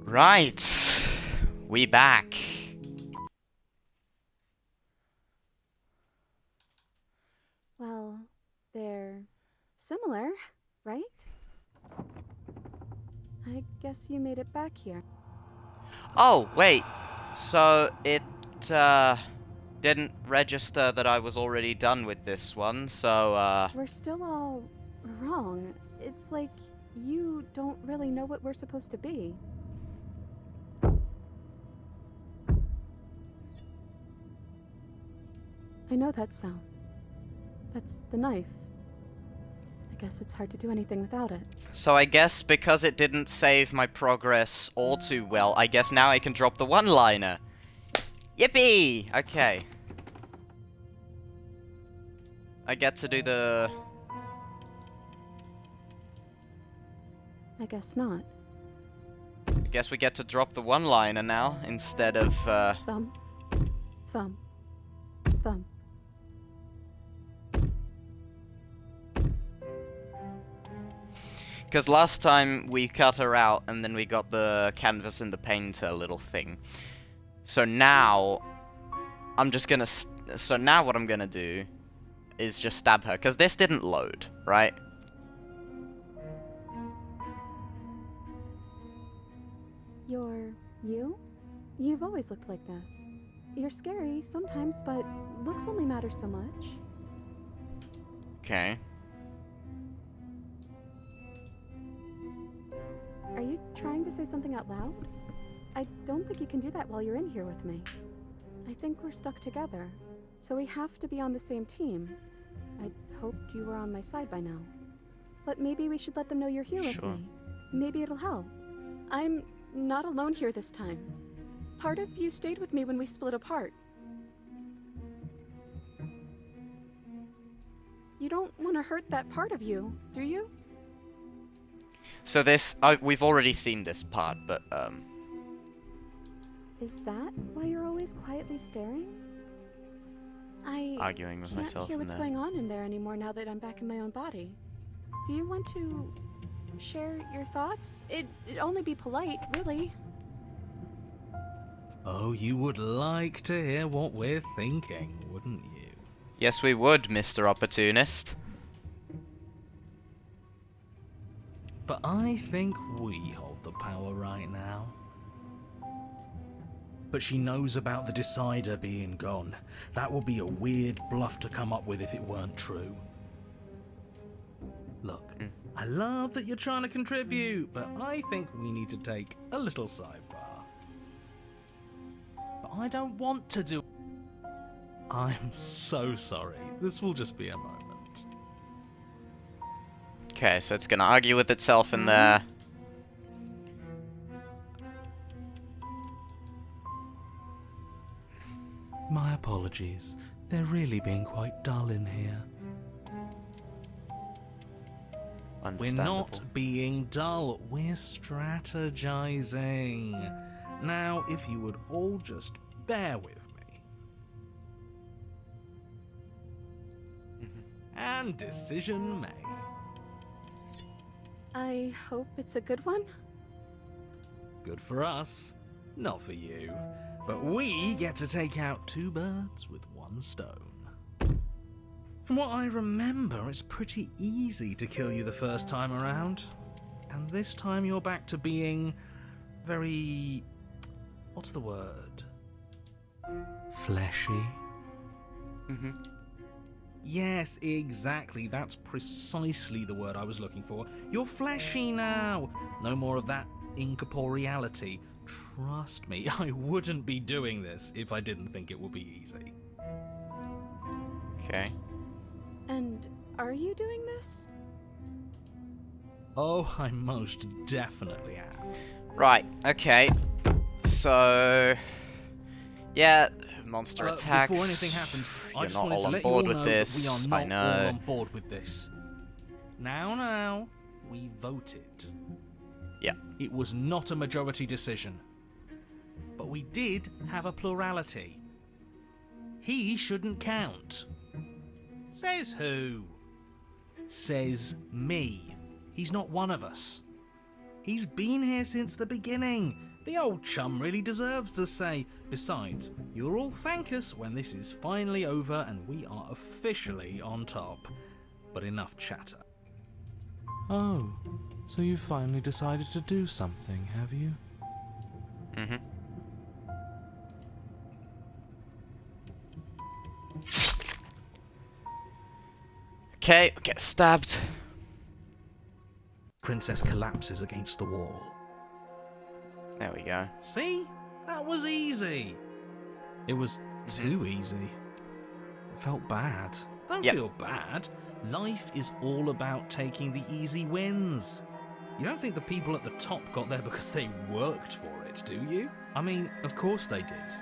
Right. We back. Well, they're similar, right? I guess you made it back here. Oh, wait. So it didn't register that I was already done with this one, so We're still all wrong. It's like you don't really know what we're supposed to be. I know that sound. That's the knife. I guess it's hard to do anything without it. So I guess because it didn't save my progress all too well, I guess now I can drop the one-liner. Yippee! Okay. I get to do the... I guess not. I guess we get to drop the one-liner now, instead of, Thumb. Thumb. Thumb. Because last time we cut her out, and then we got the canvas and the painter little thing. So now, I'm just gonna... So now what I'm gonna do is just stab her, because this didn't load, right? You're you? You've always looked like this. You're scary sometimes, but looks only matter so much. Okay. Are you trying to say something out loud? I don't think you can do that while you're in here with me. I think we're stuck together, so we have to be on the same team. I'd hoped you were on my side by now. But maybe we should let them know you're here with me. Maybe it'll help. I'm not alone here this time. Part of you stayed with me when we split apart. You don't want to hurt that part of you, do you? So this... we've already seen this part, but, Is that why you're always quietly staring? I arguing with myself can't hear in what's there. going on in there anymore now that I'm back in my own body. Do you want to share your thoughts? It'd only be polite, really. Oh, you would like to hear what we're thinking, wouldn't you? Yes, we would, Mr. Opportunist. But I think we hold the power right now. But she knows about the Decider being gone. That would be a weird bluff to come up with if it weren't true. Look, I love that you're trying to contribute, but I think we need to take a little sidebar. But I don't want to do... I'm so sorry. This will just be a moment. Okay, so it's gonna argue with itself in there. My apologies. They're really being quite dull in here. We're not being dull, we're strategizing. Now, if you would all just bear with me. And decision made. I hope it's a good one. Good for us, not for you. But we get to take out two birds with one stone. From what I remember, it's pretty easy to kill you the first time around. And this time you're back to being very... what's the word? Fleshy? Yes, exactly. That's precisely the word I was looking for. You're fleshy now. No more of that incorporeality. Trust me, I wouldn't be doing this if I didn't think it would be easy. Okay. And are you doing this? Oh, I most definitely am. Right, okay. So... yeah, monster attacks. Before anything happens, I You're just not wanted all to on let you all board with know this. that we are I not know. all on board with this. Now, we voted. Yeah. It was not a majority decision. But we did have a plurality. He shouldn't count. Says who? Says me. He's not one of us. He's been here since the beginning. The old chum really deserves a say. Besides, you'll all thank us when this is finally over and we are officially on top. But enough chatter. Oh, so you finally decided to do something, have you? Mm-hmm. Okay, get stabbed. Princess collapses against the wall. There we go. See? That was easy. It was too easy. It felt bad. Don't Yep. feel bad. Life is all about taking the easy wins. You don't think the people at the top got there because they worked for it, do you? I mean, of course they did.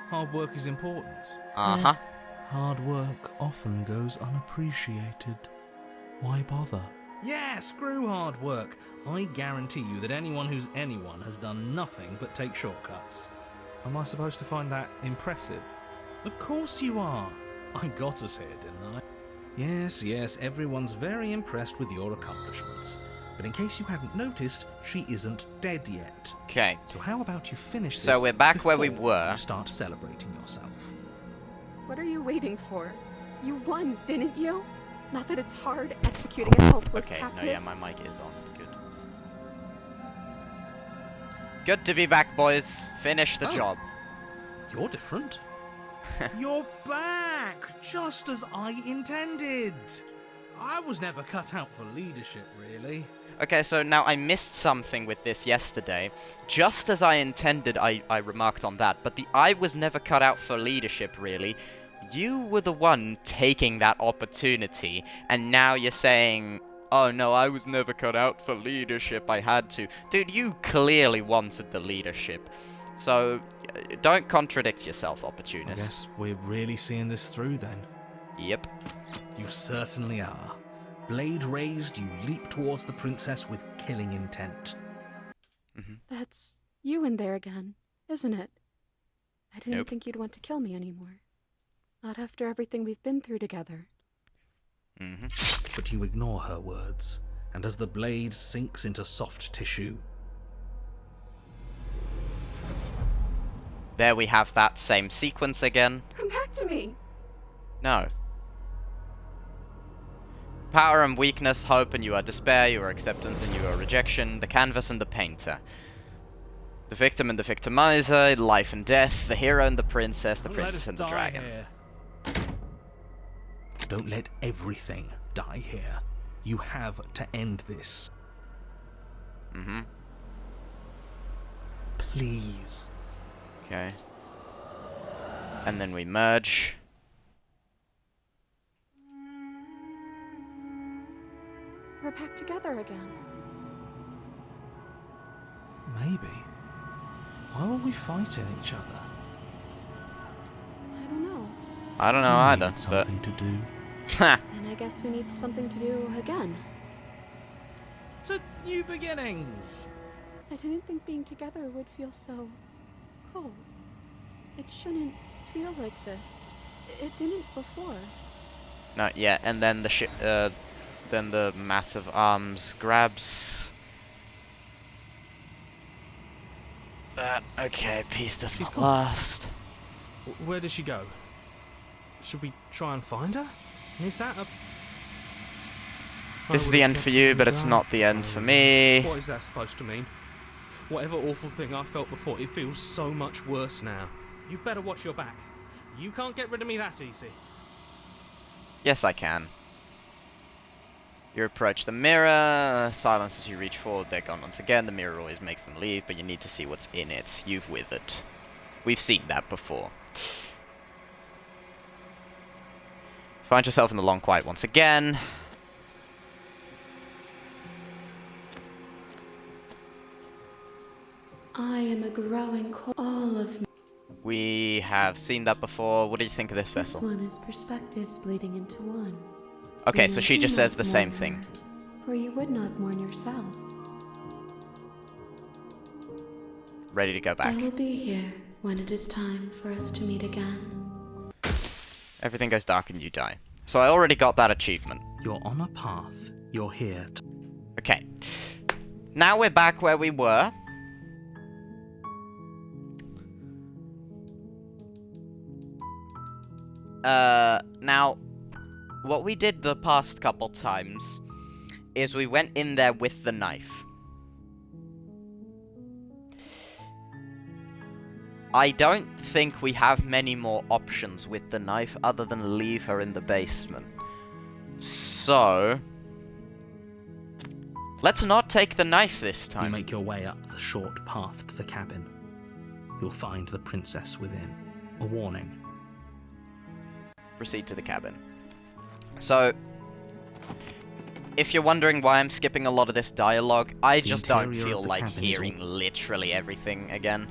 Hard work is important. Uh-huh. Hard work often goes unappreciated. Why bother? Yeah, screw hard work. I guarantee you that anyone who's anyone has done nothing but take shortcuts. Am I supposed to find that impressive? Of course you are. I got us here, didn't I? Yes, everyone's very impressed with your accomplishments. But in case you hadn't noticed, she isn't dead yet. Okay. So how about you finish this So we're back where we before were. you start celebrating yourself? What are you waiting for? You won, didn't you? Not that it's hard executing a helpless Okay, captive. no, yeah, my mic is on. Good. Good to be back, boys. Finish the Oh. job. You're different. You're back, just as I intended. I was never cut out for leadership, really. Okay, so now I missed something with this yesterday. Just as I intended, I remarked on that, but I was never cut out for leadership, really. You were the one taking that opportunity, and now you're saying, oh no, I was never cut out for leadership, I had to. Dude, you clearly wanted the leadership. So, don't contradict yourself, I opportunist. guess we're really seeing this through then. Yep. You certainly are. Blade raised, you leap towards the princess with killing intent. That's you in there again, isn't it? I didn't Nope. think you'd want to kill me anymore. Not after everything we've been through together. Mm-hmm. But you ignore her words, and as the blade sinks into soft tissue, There we have that same sequence again. Come back to me! No. Power and weakness, hope and you are despair, you are acceptance and you are rejection, the canvas and the painter. The victim and the victimizer, life and death, the hero and the princess, the Don't let princess us and the die dragon. here. Don't let everything die here. You have to end this. Mm-hmm. Please. Okay. And then we merge. We're back together again. Maybe. Why were we fighting each other? I don't know. I don't know We either, need but... something to do. Ha! And I guess we need something to do again. To new beginnings. I didn't think being together would feel so cold. It shouldn't feel like this. It didn't before. Not yet, and then the then the massive arms grabs... that. Okay, peace does She's not gone. last. Where did she go? Should we try and find her? Is that a... This is the end for you, but it's not the end for me. What is that supposed to mean? Whatever awful thing I felt before, it feels so much worse now. You better watch your back. You can't get rid of me that easy. Yes, I can. You approach the mirror, silence as you reach forward, they're gone once again. The mirror always makes them leave, but you need to see what's in it. You've withered. We've seen that before. Find yourself in the long quiet once again. I am a growing all of me. We have seen that before. What do you think of this This vessel? one is perspectives bleeding into one. Okay, You so she do just says not the same mourn thing. her, for you would not mourn yourself. Ready to go back. I will be here when it is time for us to meet again. Everything goes dark and you die. So I already got that achievement. You're on a path. You're here to... Okay. Now we're back where we were. Now, what we did the past couple times is we went in there with the knife. I don't think we have many more options with the knife other than leave her in the basement. So, let's not take the knife this time. You make your way up the short path to the cabin. You'll find the princess within. A warning. Proceed to the cabin. So, if you're wondering why I'm skipping a lot of this dialogue, I just don't feel like hearing literally everything again.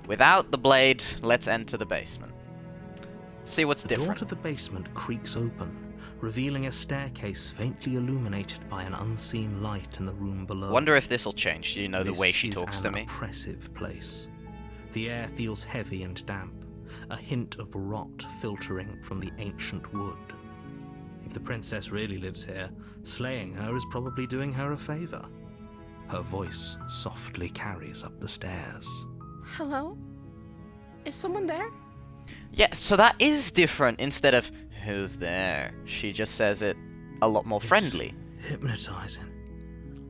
Without the blade, let's enter the basement. See what's different. The door to the basement creaks open, revealing a staircase faintly illuminated by an unseen light in the room below. Wonder if this'll change, you know, the way she talks to me. This is an oppressive place. The air feels heavy and damp, a hint of rot filtering from the ancient wood. If the princess really lives here, slaying her is probably doing her a favor. Her voice softly carries up the stairs. Hello? Is someone there? Yeah, so that is different. Instead of, who's there? She just says it a lot more friendly. Hypnotizing.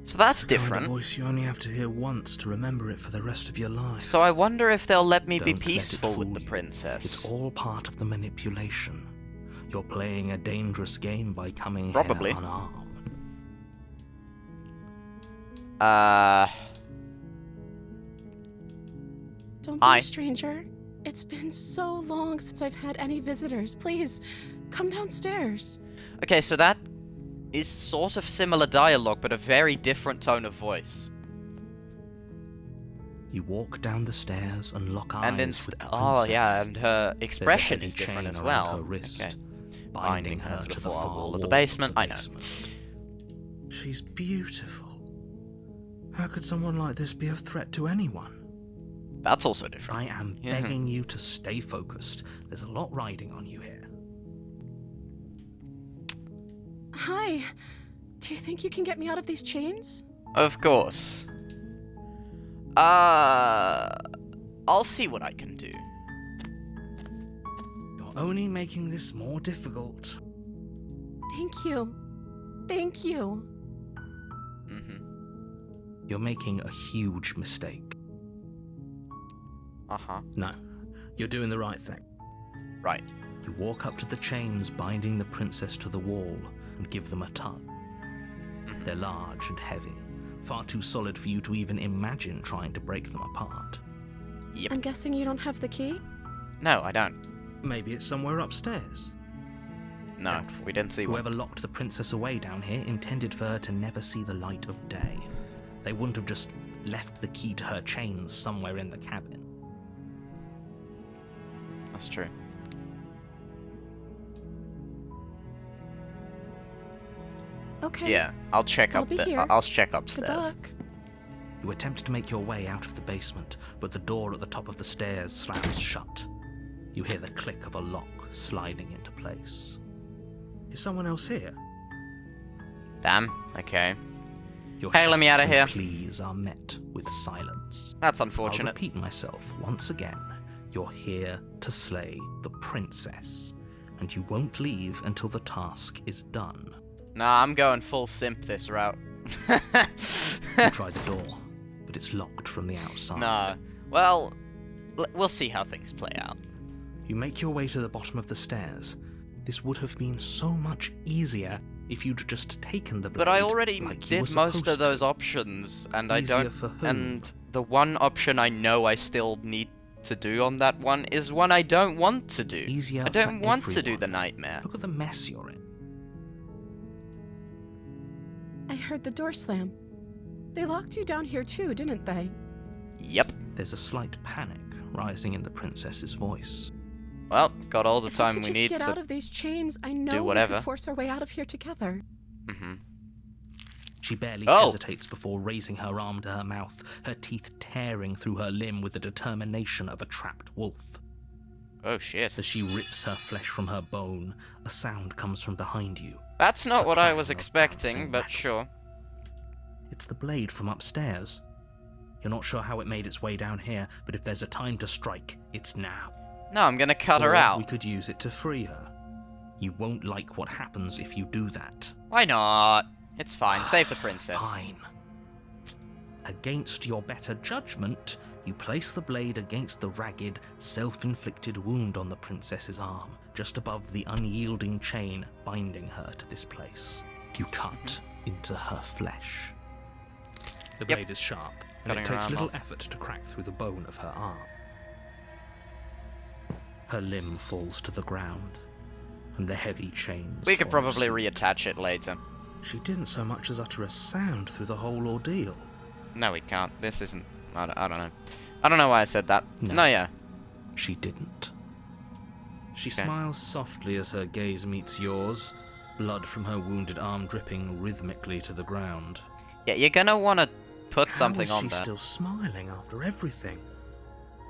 So that's it's the different. Kind of voice you only have to hear once to remember it for the rest of your life. So I wonder if they'll let me be Don't peaceful let it with fool the you. princess. It's all part of the manipulation. You're playing a dangerous game by coming Probably. here unarmed. Don't be Hi. a stranger. It's been so long since I've had any visitors. Please, come downstairs. Okay, so that is sort of similar dialogue, but a very different tone of voice. You walk down the stairs and lock eyes And with the princess. oh yeah, and her expression There's a is heavy different chain as around well. her wrist, Okay. binding her to the far wall of the basement. I know. She's beautiful. How could someone like this be a threat to anyone? That's also different. I am Yeah. begging you to stay focused. There's a lot riding on you here. Hi. Do you think you can get me out of these chains? Of course. I'll see what I can do. You're only making this more difficult. Thank you. Thank you. You're making a huge mistake. Uh-huh. No, you're doing the right thing. Right. You walk up to the chains binding the princess to the wall and give them a tug. They're large and heavy, far too solid for you to even imagine trying to break them apart. Yep. I'm guessing you don't have the key? No, I don't. Maybe it's somewhere upstairs. No, Doubtful. we didn't see one. Whoever locked the princess away down here intended for her to never see the light of day. They wouldn't have just left the key to her chains somewhere in the cabin. That's true. Okay. Yeah, I'll check I'll up be the. here. I'll check Good upstairs. luck. You attempt to make your way out of the basement, but the door at the top of the stairs slams shut. You hear the click of a lock sliding into place. Is someone else here? Damn. Okay. Your Hey, let me shouts outta here. and pleas are met with silence. That's I'll unfortunate. repeat myself once again. You're here to slay the princess, and you won't leave until the task is done. Nah, I'm going full simp this route. You try the door, but it's locked from the outside. Nah. Well, we'll see how things play out. You make your way to the bottom of the stairs. This would have been so much easier if you'd just taken the blade. But I already like you were did most of supposed those to. options, and I Easier don't. for who? And the one option I know I still need to do on that one is one I don't want to do. Easier I don't for want to do everyone. the nightmare. Look at the mess you're in. I heard the door slam. They locked you down here too, didn't they? Yep. There's a slight panic rising in the princess's voice. Well, got all the If I time could we just need get to. out of these chains, I know we whatever. could force our way out of here together. She barely Oh. hesitates before raising her arm to her mouth, her teeth tearing through her limb with the determination of a trapped wolf. Oh shit. As she rips her flesh from her bone, a sound comes from behind you. That's not The what I clang was of expecting, bouncing but metal. sure. It's the blade from upstairs. You're not sure how it made its way down here, but if there's a time to strike, it's now. No, I'm gonna cut her Or out. we could use it to free her. You won't like what happens if you do that. Why not? It's fine. Save the princess. Fine. Against your better judgment, you place the blade against the ragged, self-inflicted wound on the princess's arm, just above the unyielding chain binding her to this place. You cut into her flesh. The blade is sharp, and Cutting it her takes arm little off. effort to crack through the bone of her arm. Her limb falls to the ground, and the heavy chains We could follow probably suit. reattach it later. She didn't so much as utter a sound through the whole ordeal. No, we can't. This isn't... I don't know. I don't know why I said that. No, yeah. She didn't. She Okay. smiles softly as her gaze meets yours, blood from her wounded arm dripping rhythmically to the ground. Yeah, you're gonna want to put something How on is she there. still smiling after everything?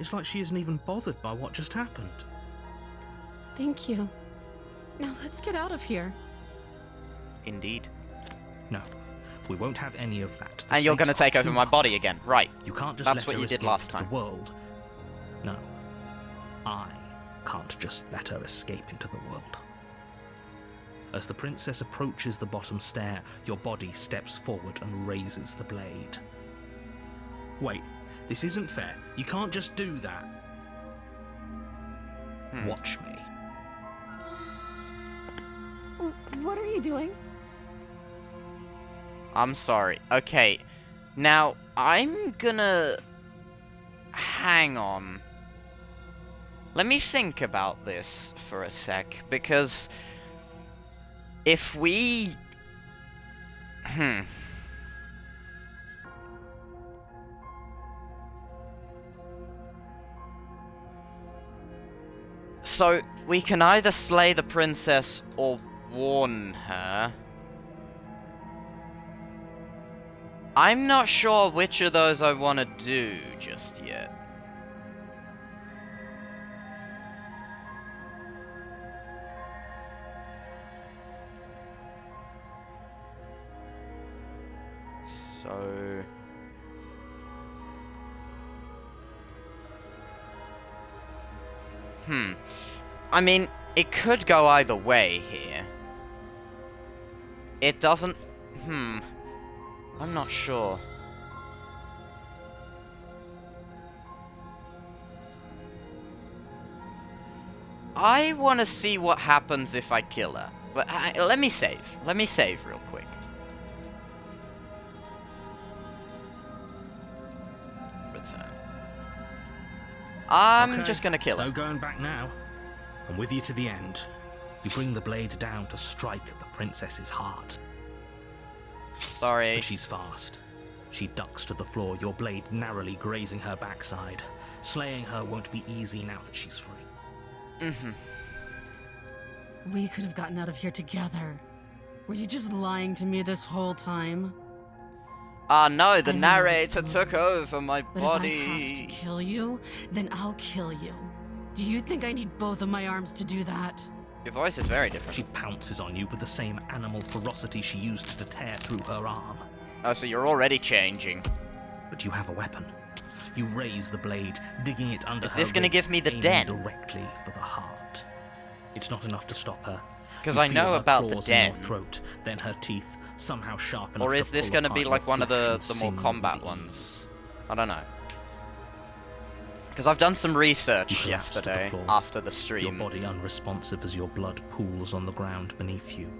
It's like she isn't even bothered by what just happened. Thank you. Now let's get out of here. Indeed. No, we won't have any of that. The And you're gonna stakes are take over too my high. body again. Right. You can't just That's let what her you did escape last to time. the world. No, I can't just let her escape into the world. As the princess approaches the bottom stair, your body steps forward and raises the blade. Wait, this isn't fair. You can't just do that. Watch me. What are you doing? I'm sorry. Okay. Now, I'm gonna... Hang on. Let me think about this for a sec, because... If we... So, we can either slay the princess or warn her. I'm not sure which of those I want to do just yet. So... I mean, it could go either way here. It doesn't... I'm not sure. I want to see what happens if I kill her. But let me save. Let me save real quick. Return. I'm Okay, just gonna kill her. No going back now. I'm with you to the end. You bring the blade down to strike at the princess's heart. Sorry. But she's fast. She ducks to the floor, your blade narrowly grazing her backside. Slaying her won't be easy now that she's free. We could have gotten out of here together. Were you just lying to me this whole time? No, the I know narrator what's took going on. over my But if I have to body. kill you, then I'll kill you. Do you think I need both of my arms to do that? Your voice is very different. She pounces on you with the same animal ferocity she used to tear through her arm. Oh, so you're already changing. But you have a weapon. You raise the blade, digging it under Is her this gonna ribs, give me the aiming den? directly for the heart. It's not enough to stop her. 'Cause You I feel know her about the claws in your den. throat, then her teeth somehow sharp enough Or is to this pull gonna be apart like your one of flesh the and more sinew combat with ones? ease. I don't know. Because I've done some You research collapse to the yesterday floor, after the Your stream. body unresponsive as your blood pools on the ground beneath you.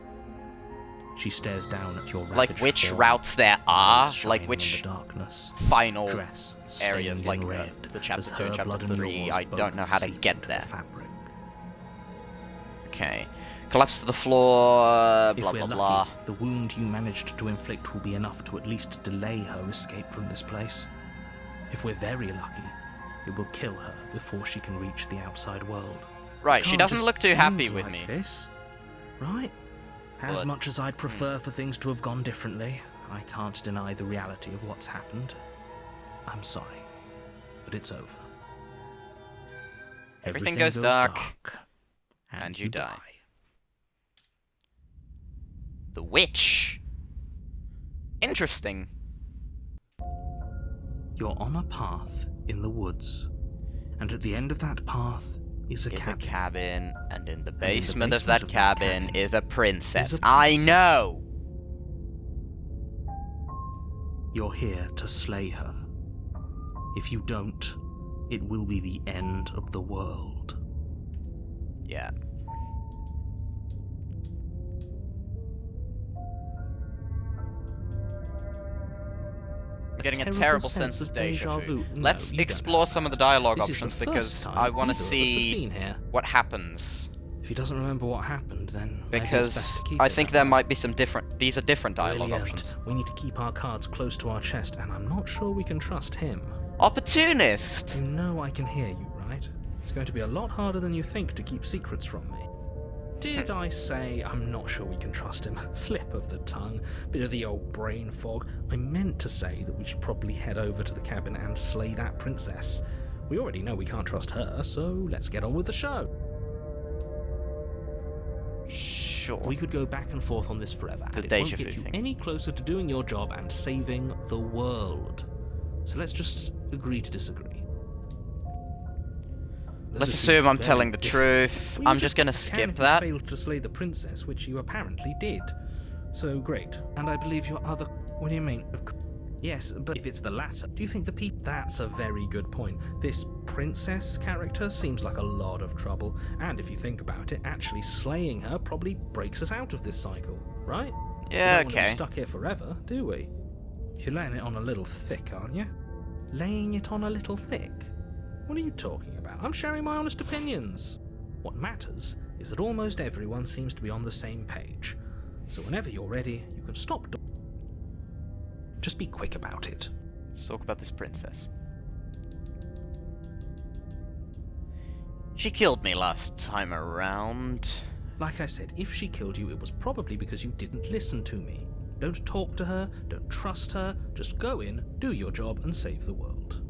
She stares down at your Like ravaged which form, routes there eyes are, shining like in which the darkness. final Dress areas, stained like in red, the chapter as 2 her and chapter blood and 3. yours I don't both know how to seep get into the there. fabric. Okay. Collapse to the floor, If blah we're blah lucky, blah. the wound you managed to inflict will be enough to at least delay her escape from this place. If we're very lucky, it will kill her before she can reach the outside world. Right, she Can't doesn't just look too happy end with like me. This, right? As But- much as I'd prefer for things to have gone differently, I can't deny the reality of what's happened. I'm sorry, but it's over. Everything goes dark, and you die. The witch. Interesting. You're on a path in the woods, and at the end of that path is a cabin. And in the in the basement of basement that of that cabin cabin is a princess. is a I princess. know! You're here to slay her. If you don't, it will be the end of the world. Yeah. I'm getting a terrible sense of deja vu. No, Let's you don't explore have some of the that. dialogue This is the options first because time I want either to of us have see been here. what happens. If he doesn't remember what happened, then maybe it's best Because to keep I it think that there way. might be some different. These are different dialogue Brilliant. options. We need to keep our cards close to our chest, and I'm not sure we can trust him. Opportunist! You know I can hear you, right? It's going to be a lot harder than you think to keep secrets from me. Did I say I'm not sure we can trust him? Slip of the tongue, bit of the old brain fog. I meant to say that we should probably head over to the cabin and slay that princess. We already know we can't trust her, so let's get on with the show. Sure. We could go back and forth on this forever, The and it won't deja get vu you thing. any closer to doing your job and saving the world. So let's just agree to disagree. Let's assume I'm very telling the different. truth. Well, you I'm just gonna can skip if that. You failed to slay the princess, which you apparently did. So great. And I believe your other. What do you mean? Yes, but if it's the latter, do you think the people? That's a very good point. This princess character seems like a lot of trouble, and if you think about it, actually slaying her probably breaks us out of this cycle, right? Yeah, We don't want to okay. be stuck here forever, do we? You're laying it on a little thick, aren't you? Laying it on a little thick? What are you talking about? I'm sharing my honest opinions. What matters is that almost everyone seems to be on the same page. So whenever you're ready, you can stop. Just be quick about it. Let's talk about this princess. She killed me last time around. Like I said, if she killed you, it was probably because you didn't listen to me. Don't talk to her, don't trust her, just go in, do your job, and save the world.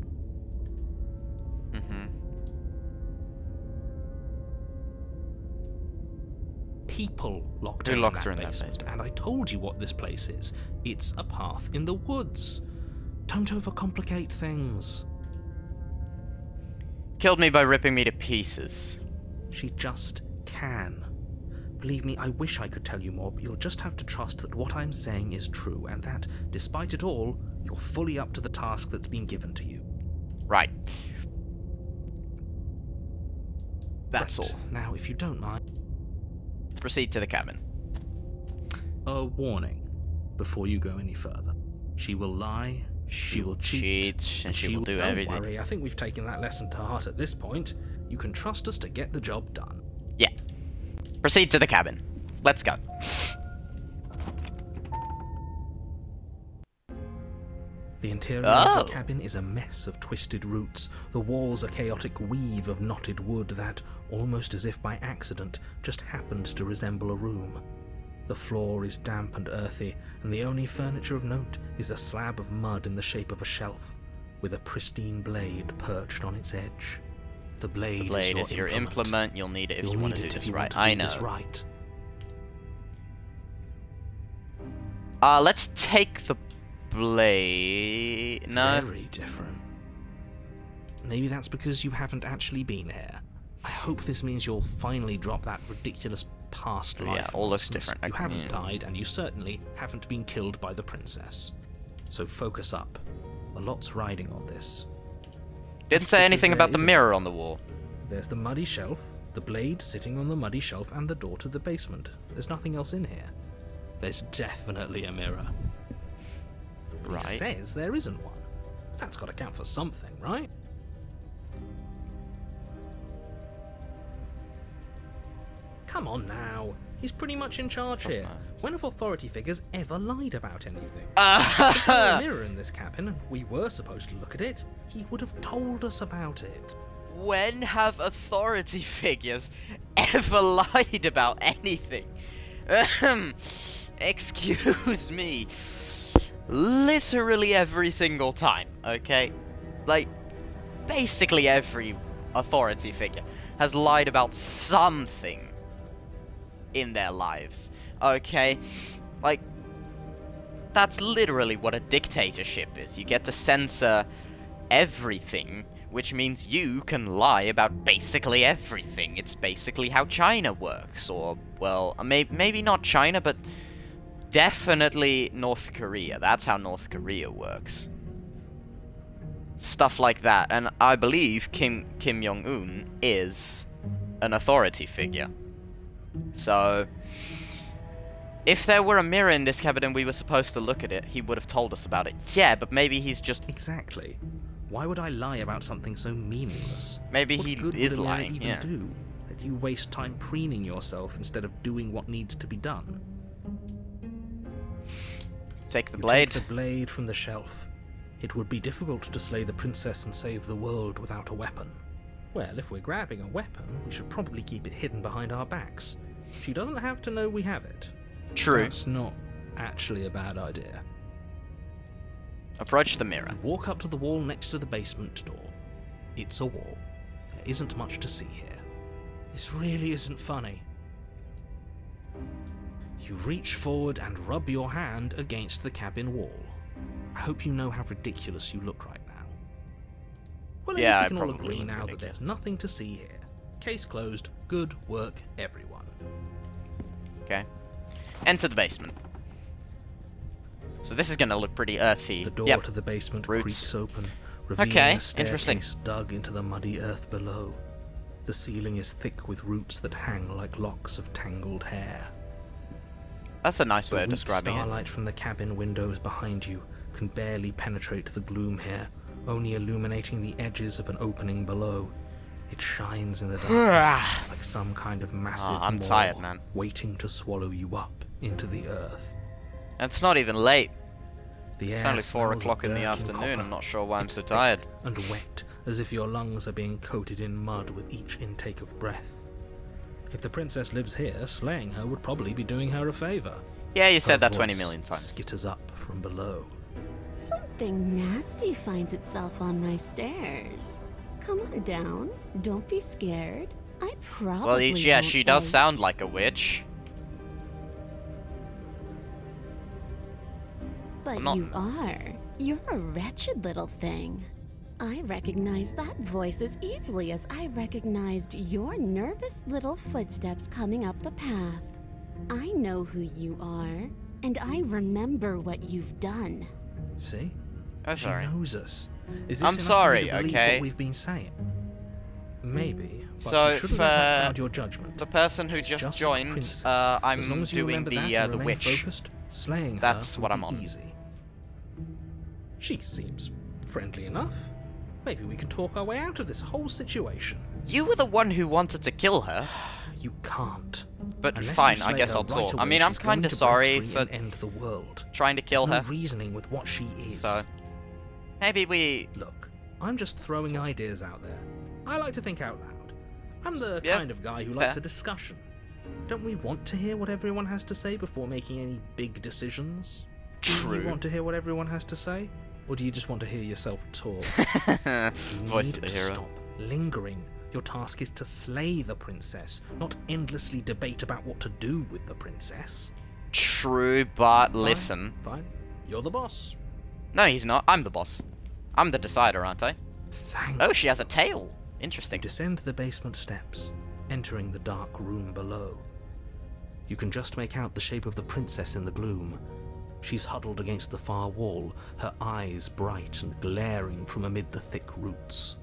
People locked Who her locked in her in that that basement, basement? and I told you what this place is. It's a path in the woods. Don't overcomplicate things. Killed me by ripping me to pieces. She just can. Believe me, I wish I could tell you more, but you'll just have to trust that what I'm saying is true, and that, despite it all, you're fully up to the task that's been given to you. Right. That's Right. all. Now, if you don't mind, Proceed to the cabin. a warning before you go any further. She will lie, she will cheat, and she will do Don't everything. worry, I think we've taken that lesson to heart at this point. You can trust us to get the job done. Yeah. Proceed to the cabin. Let's go. The interior of Oh. the cabin is a mess of twisted roots. The walls a chaotic weave of knotted wood that, almost as if by accident, just happens to resemble a room. The floor is damp and earthy, and the only furniture of note is a slab of mud in the shape of a shelf, with a pristine blade perched on its edge. The blade, The blade is your implement. You'll need it if You'll you want need to it do if this you right. want to I do know. this right. Let's take the blade. No. Very different. Maybe that's because you haven't actually been here. I hope this means you'll finally drop that ridiculous past life. Yeah, all looks nonsense. different. You haven't Yeah. died, and you certainly haven't been killed by the princess. So focus up. A lot's riding on this. Didn't Just say because anything there about the isn't- mirror on the wall. There's the muddy shelf, the blade sitting on the muddy shelf, and the door to the basement. There's nothing else in here. There's definitely a mirror. But Right. He says there isn't one. That's got to count for something, right? Come on now. He's pretty much in charge here. When have authority figures ever lied about anything? If there were a mirror in this cabin and we were supposed to look at it, he would have told us about it. When have authority figures ever lied about anything? Excuse me. Literally every single time, okay? Like, basically every authority figure has lied about something in their lives, okay? Like, that's literally what a dictatorship is. You get to censor everything which means you can lie about basically everything. It's basically how China works, or, well, maybe not China, but definitely North Korea. That's how North Korea works. Stuff like that, and I believe Kim Jong-un is an authority figure. So, if there were a mirror in this cabin and we were supposed to look at it, he would have told us about it. Yeah, but maybe he's just... Exactly. Why would I lie about something so meaningless? Maybe what he good is would a lie lying, even yeah. do? That you waste time preening yourself instead of doing what needs to be done. Take the You blade. Take the blade from the shelf. It would be difficult to slay the princess and save the world without a weapon. Well, if we're grabbing a weapon, we should probably keep it hidden behind our backs. She doesn't have to know we have it. True. That's not actually a bad idea. Approach the mirror. Walk up to the wall next to the basement door. It's a wall. There isn't much to see here. This really isn't funny. You reach forward and rub your hand against the cabin wall. I hope you know how ridiculous you look right now. Well, at Yeah, least we I can all probably agree look now that ridiculous. there's nothing to see here. Case closed. Good work, everyone. Okay. Enter the basement. So this is gonna look pretty earthy. The door Yep. to the basement Roots. creaks open, revealing Okay, a staircase interesting. dug into the muddy earth below. The ceiling is thick with roots that hang like locks of tangled hair. That's a nice The way of weak describing it. starlight from the cabin windows behind you can barely penetrate the gloom here, only illuminating the edges of an opening below. It shines in the darkness like some kind of massive I'm maw tired, man. waiting to swallow you up into the earth. It's not even late. The It's air only 4 smells of o'clock in the dirt and afternoon. copper. I'm not sure why I'm It's so thick tired. and wet, as if your lungs are being coated in mud with each intake of breath. If the princess lives here, slaying her would probably be doing her a favor. Yeah, you said Her that 20 voice million times. skitters up from below. Something nasty finds itself on my stairs. Come on down. Don't be scared. I probably Well, yeah, won't she does bite. sound like a witch. But I'm not you are. You're a wretched little thing. I recognize that voice as easily as I recognized your nervous little footsteps coming up the path. I know who you are, and I remember what you've done. See? Oh, She sorry. knows us. Is this I'm enough for you sorry, to believe okay? what we've been saying? Maybe. But So, you shouldn't for let that cloud your judgment. The person who She's just a joined, princess. As long I'm as you doing remember that the and remain witch. Focused, slaying That's her what will I'm be on. Easy. She seems friendly enough. Maybe we can talk our way out of this whole situation. You were the one who wanted to kill her. You can't. But Unless fine, you I slay guess her I'll right talk. I away, mean, I'm she's going kinda to break sorry free for and end the world. trying to kill There's her. no reasoning with what she is. So, maybe we... Look, I'm just throwing ideas out there. I like to think out loud. I'm the Yeah, kind of guy who likes fair. a discussion. Don't we want to hear what everyone has to say before making any big decisions? Do True. you want to hear what everyone has to say? Or do you just want to hear yourself talk? You Voice need of the to hero. stop lingering. Your task is to slay the princess, not endlessly debate about what to do with the princess. True, but Fine, listen. Fine. You're the boss. No, he's not. I'm the boss. I'm the decider, aren't I? Thank Oh, she has a tail. You Interesting. descend the basement steps, entering the dark room below. You can just make out the shape of the princess in the gloom. She's huddled against the far wall, her eyes bright and glaring from amid the thick roots.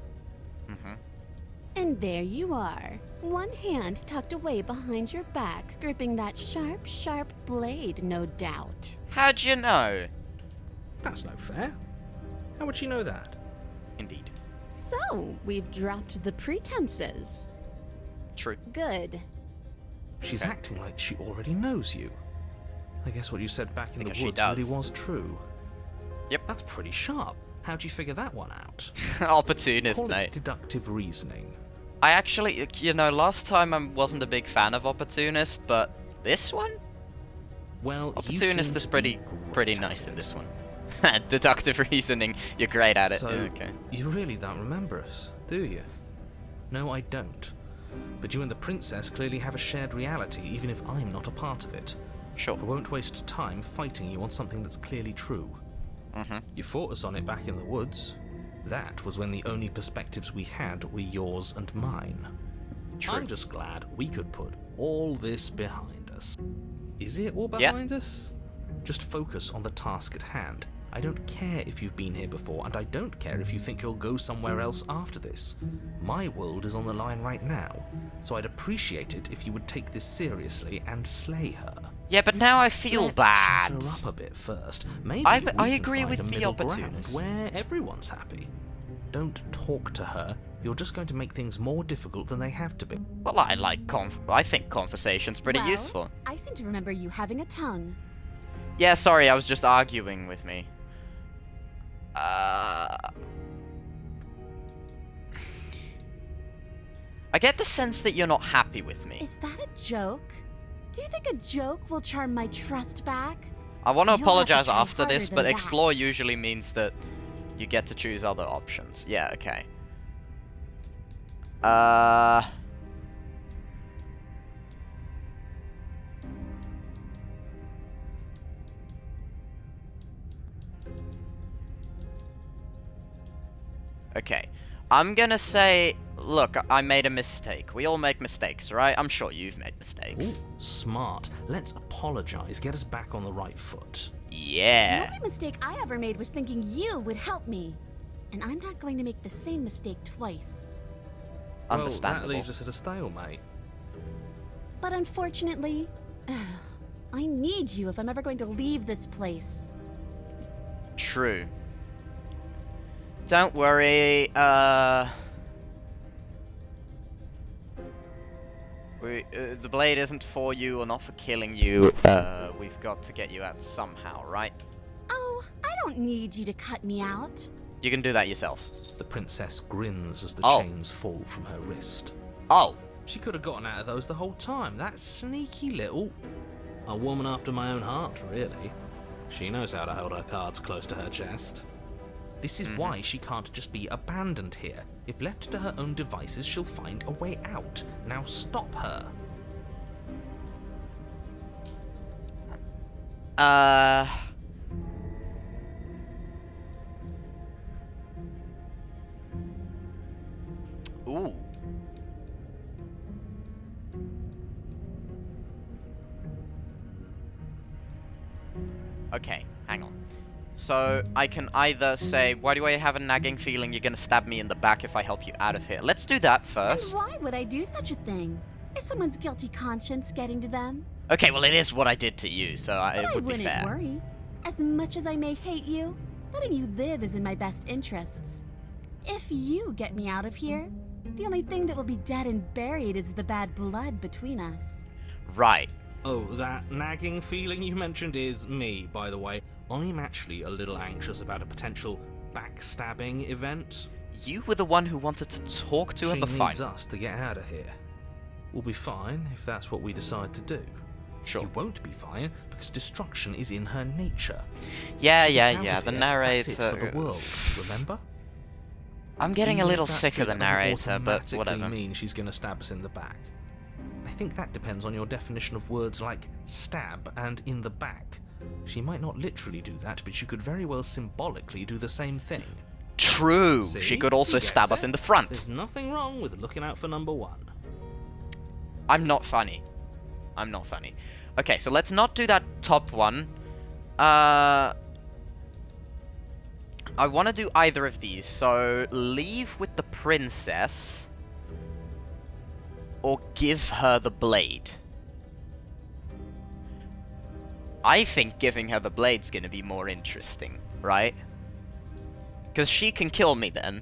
And there you are. One hand tucked away behind your back, gripping that sharp, sharp blade, no doubt. How'd you know? That's no fair. How would she know that? Indeed. So, we've dropped the pretenses. True. Good. She's Okay. acting like she already knows you. I guess what you said back in Because the she woods really does. was true. Yep. That's pretty sharp. How'd you figure that one out? Opportunist, Call it mate. deductive reasoning. I actually, you know, last time I wasn't a big fan of Opportunist, but this one? Well, you Opportunist seem is to pretty be great pretty at nice in it. this one. Deductive reasoning, you're great at it. So, Okay. you really don't remember us, do you? No, I don't. But you and the princess clearly have a shared reality, even if I'm not a part of it. Sure. I won't waste time fighting you on something that's clearly true. You fought us on it back in the woods. That was when the only perspectives we had were yours and mine. True. I'm just glad we could put all this behind us. Is it all behind us? Just focus on the task at hand. I don't care if you've been here before, and I don't care if you think you'll go somewhere else after this. My world is on the line right now, so I'd appreciate it if you would take this seriously and slay her. Yeah, but now I feel Let's bad. shut her up a bit first. Maybe I we can agree find with a the middle ground opportunist. where everyone's happy. Don't talk to her. You're just going to make things more difficult than they have to be. Well, I think conversation's pretty Well, useful. I seem to remember you having a tongue. Yeah, sorry, I was just arguing with me. I get the sense that you're not happy with me. Is that a joke? Do you think a joke will charm my trust back? I want to You'll have to apologize try after harder this, than but that. explore usually means that you get to choose other options. Yeah, okay. Okay. I'm gonna say, look, I made a mistake. We all make mistakes, right? I'm sure you've made mistakes. Ooh, smart. Let's apologize. Get us back on the right foot. The Yeah. only mistake I ever made was thinking you would help me. And I'm not going to make the same mistake twice. Well, Understandable. that leaves us at a stalemate. But unfortunately, I need you if I'm ever going to leave this place. True. Don't worry, the blade isn't for you or not for killing you. We've got to get you out somehow, right? Oh, I don't need you to cut me out. You can do that yourself. The princess grins as the Oh. chains fall from her wrist. Oh, She could have gotten out of those the whole time. That sneaky little... A woman after my own heart, really. She knows how to hold her cards close to her chest. This is why she can't just be abandoned here. If left to her own devices, she'll find a way out. Now stop her. Ooh. Okay, hang on. So, I can either say, why do I have a nagging feeling you're gonna stab me in the back if I help you out of here? Let's do that And first. why would I do such a thing? Is someone's guilty conscience getting to them? Okay, well, it is what I did to you, so But it I would be wouldn't fair. worry. As much as I may hate you, letting you live is in my best interests. If you get me out of here, the only thing that will be dead and buried is the bad blood between us. Right. Oh, that nagging feeling you mentioned is me, by the way. I'm actually a little anxious about a potential backstabbing event. You were the one who wanted to talk to her She before. needs us to get out of here. We'll be fine if that's what we decide to do. Sure. You won't be fine because destruction is in her nature. Yeah, She gets out yeah. of The here, narrator. that's it for the world, remember? I'm getting a Even little if that's sick true, of the that doesn't narrator, but automatically whatever. mean she's going to stab us in the back. I think that depends on your definition of words like stab and in the back. She might not literally do that, but she could very well symbolically do the same thing. True. See? She could also He gets stab us it. in the front. There's nothing wrong with looking out for number one. I'm not funny. I'm not funny. Okay, so let's not do that top one. I want to do either of these. So leave with the princess or give her the blade. I think giving her the blade's going to be more interesting, right? Because she can kill me then.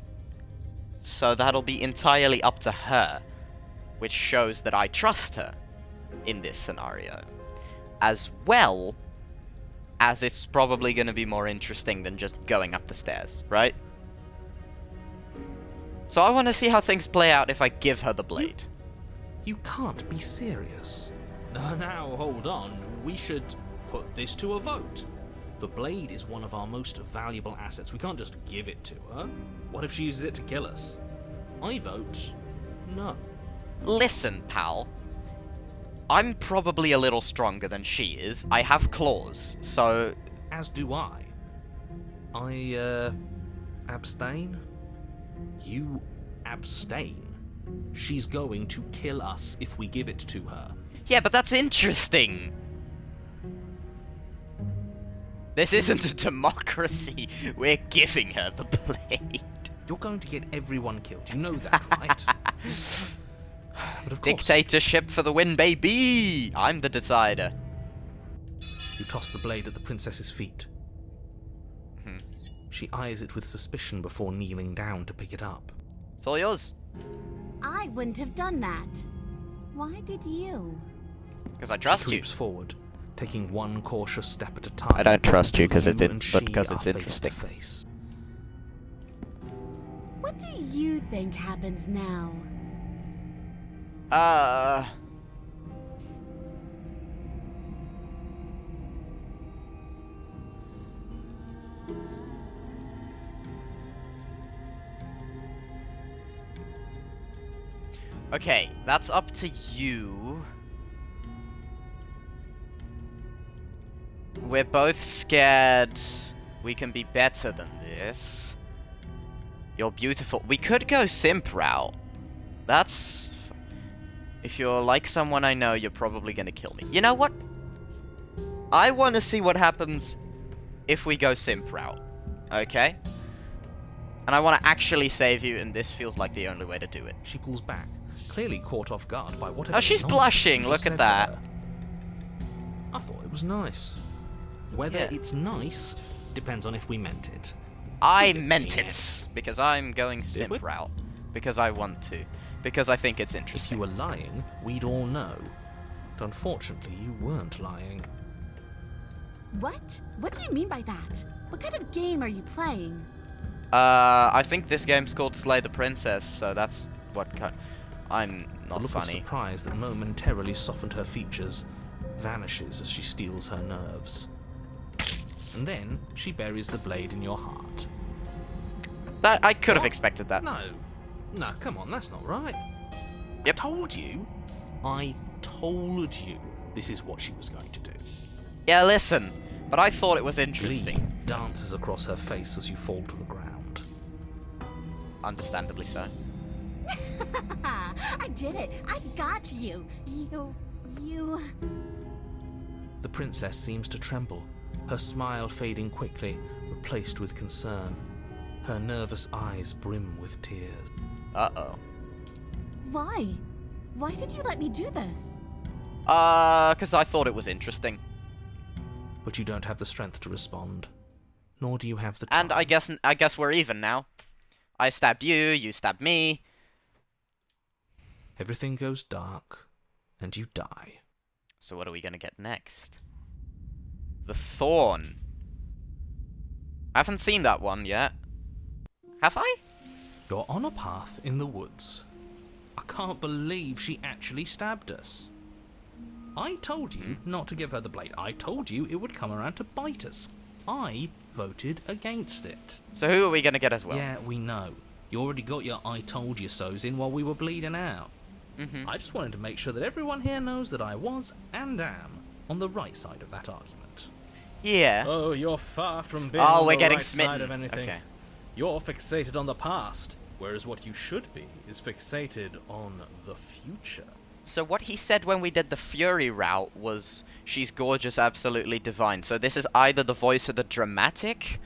So that'll be entirely up to her, which shows that I trust her in this scenario. As well as it's probably going to be more interesting than just going up the stairs, right? So I want to see how things play out if I give her the blade. You can't be serious. Now, hold on. We should put this to a vote. The blade is one of our most valuable assets. We can't just give it to her. What if she uses it to kill us? I vote no. Listen, pal. I'm probably a little stronger than she is. I have claws, so... As do I. Abstain? You abstain. She's going to kill us if we give it to her. Yeah, but that's interesting. This isn't a democracy. We're giving her the blade. You're going to get everyone killed. You know that, right? But of course, Dictatorship for the win, baby! I'm the decider. you toss the blade at the princess's feet. She eyes it with suspicion before kneeling down to pick it up. It's all yours. I wouldn't have done that. Why did you? Because I trust She you. creeps forward, taking one cautious step at a time. I don't trust you because it's and she because are it's face to interesting. face. What do you think happens now? Okay, that's up to you. We're both scared we can be better than this. You're beautiful. We could go simp route. That's... If you're like someone I know, you're probably gonna kill me. You know what? I want to see what happens if we go simp route. Okay? And I want to actually save you, and this feels like the only way to do it. She pulls back, clearly caught off guard by whatever. Oh, she's nonsense blushing. you Look just at said to that. her. I thought it was nice. Whether Yeah. it's nice depends on if we meant it. I meant it. Because I'm going we? simp route. Because I want to. Because I think it's If you interesting. were lying, we'd all know. But unfortunately, you weren't lying. What? What do you mean by that? What kind of game are you playing? I think this game's called Slay the Princess, so that's what kind... I'm The not look of funny. surprise that momentarily softened her features vanishes as she steals her nerves. And then she buries the blade in your heart. That I could have What? expected that. No, come on, that's not right. Yep. I told you this is what she was going to do. Yeah, listen. But I thought it was Glee interesting. dances across her face as you fall to the ground. Understandably so. I did it. I got you. You... The princess seems to tremble, her smile fading quickly, replaced with concern. Her nervous eyes brim with tears. Uh-oh. Why? Why did you let me do this? Because I thought it was interesting. But you don't have the strength to respond, nor do you have the time. And I guess we're even now. I stabbed you, you stabbed me. Everything goes dark, and you die. So what are we gonna get next? The Thorn. I haven't seen that one yet. Have I? You're on a path in the woods. I can't believe she actually stabbed us. I told you not to give her the blade. I told you it would come around to bite us. I voted against it. So who are we gonna get as well? Yeah, we know. You already got your I told you so's in while we were bleeding out. I just wanted to make sure that everyone here knows that I was and am on the right side of that argument. Yeah. Oh, you're far from being Oh, on we're the getting right smitten. side of anything. Okay. You're fixated on the past, whereas what you should be is fixated on the future. So what he said when we did the Fury route was, she's gorgeous, absolutely divine. So this is either the voice of the dramatic,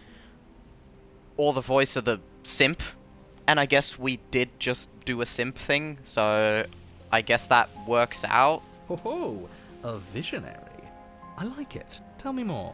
or the voice of the simp. And I guess we did just do a simp thing, so I guess that works out. Ho ho! A visionary. I like it. Tell me more.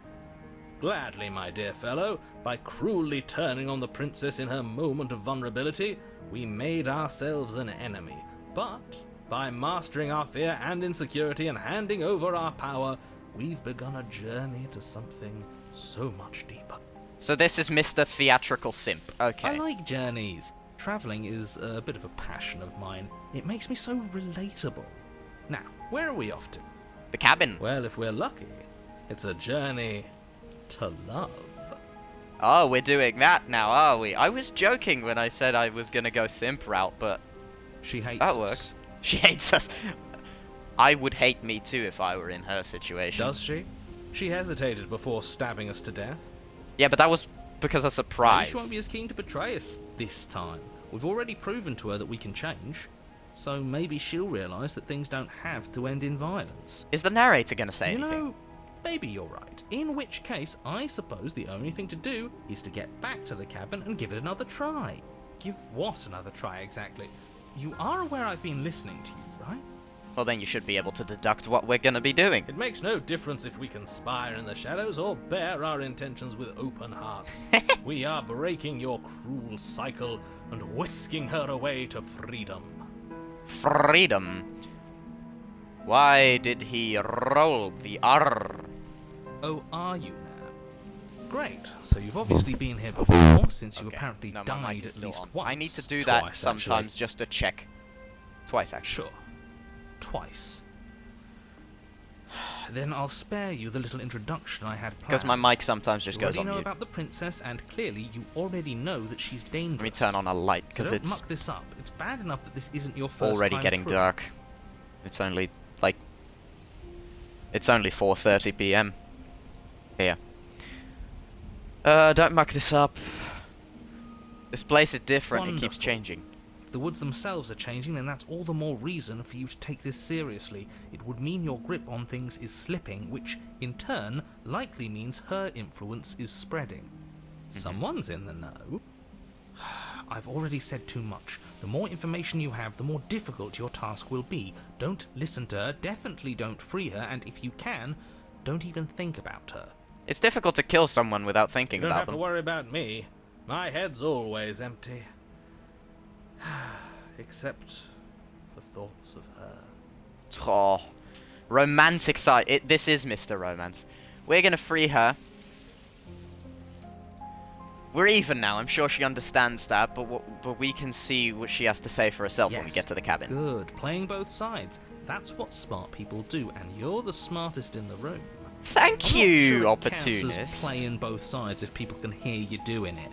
Gladly, my dear fellow, by cruelly turning on the princess in her moment of vulnerability, we made ourselves an enemy. But by mastering our fear and insecurity and handing over our power, we've begun a journey to something so much deeper. So this is Mr. Theatrical Simp. Okay. I like journeys. Travelling is a bit of a passion of mine. It makes me so relatable. Now, where are we off to? The cabin. Well, if we're lucky, it's a journey to love. Oh, we're doing that now, are we? I was joking when I said I was gonna go simp route, but She hates that us. works. She hates us. I would hate me too if I were in her situation. Does she? She hesitated before stabbing us to death. Yeah, but that was because of Maybe surprise. she won't be as keen to betray us this time. We've already proven to her that we can change, so maybe she'll realise that things don't have to end in violence. Is the narrator gonna say You anything? know, maybe you're right. In which case, I suppose the only thing to do is to get back to the cabin and give it another try. Give what another try exactly? You are aware I've been listening to you, right? Well, then you should be able to deduct what we're gonna be doing. It makes no difference if we conspire in the shadows or bear our intentions with open hearts. We are breaking your cruel cycle and whisking her away to freedom. Freedom. Why did he roll the R? Oh, are you now? Great. So you've obviously been here before, since you Okay. apparently No, my mic died is at still least on. once. I need to do that Twice, sometimes actually. just to check. Twice, actually. Sure. Twice. Then I'll spare you the little introduction I had planned. Because my mic sometimes just You goes already on know mute. about the princess, and clearly you already know that she's dangerous. Let me turn on a light, So because don't it's muck this up. It's bad enough that this isn't your first already time getting through. dark. It's only, like... It's only 4:30 p.m. here. Don't muck this up. This place is different, it keeps Wonderful. changing. If the woods themselves are changing, then that's all the more reason for you to take this seriously. It would mean your grip on things is slipping, which, in turn, likely means her influence is spreading. Someone's in the know. I've already said too much. The more information you have, the more difficult your task will be. Don't listen to her, definitely don't free her, and if you can, don't even think about her. It's difficult to kill someone without thinking You don't about have them. to worry about me. My head's always empty. Except for thoughts of her. Oh, romantic side. This is Mr. Romance. We're gonna free her. We're even now. I'm sure she understands that, but we can see what she has to say for herself when we Yes. get to the cabin. Good. Playing both sides. That's what smart people do, and you're the smartest in the room. Thank I'm not you, sure it counts opportunist. as playing both sides if people can hear you doing it.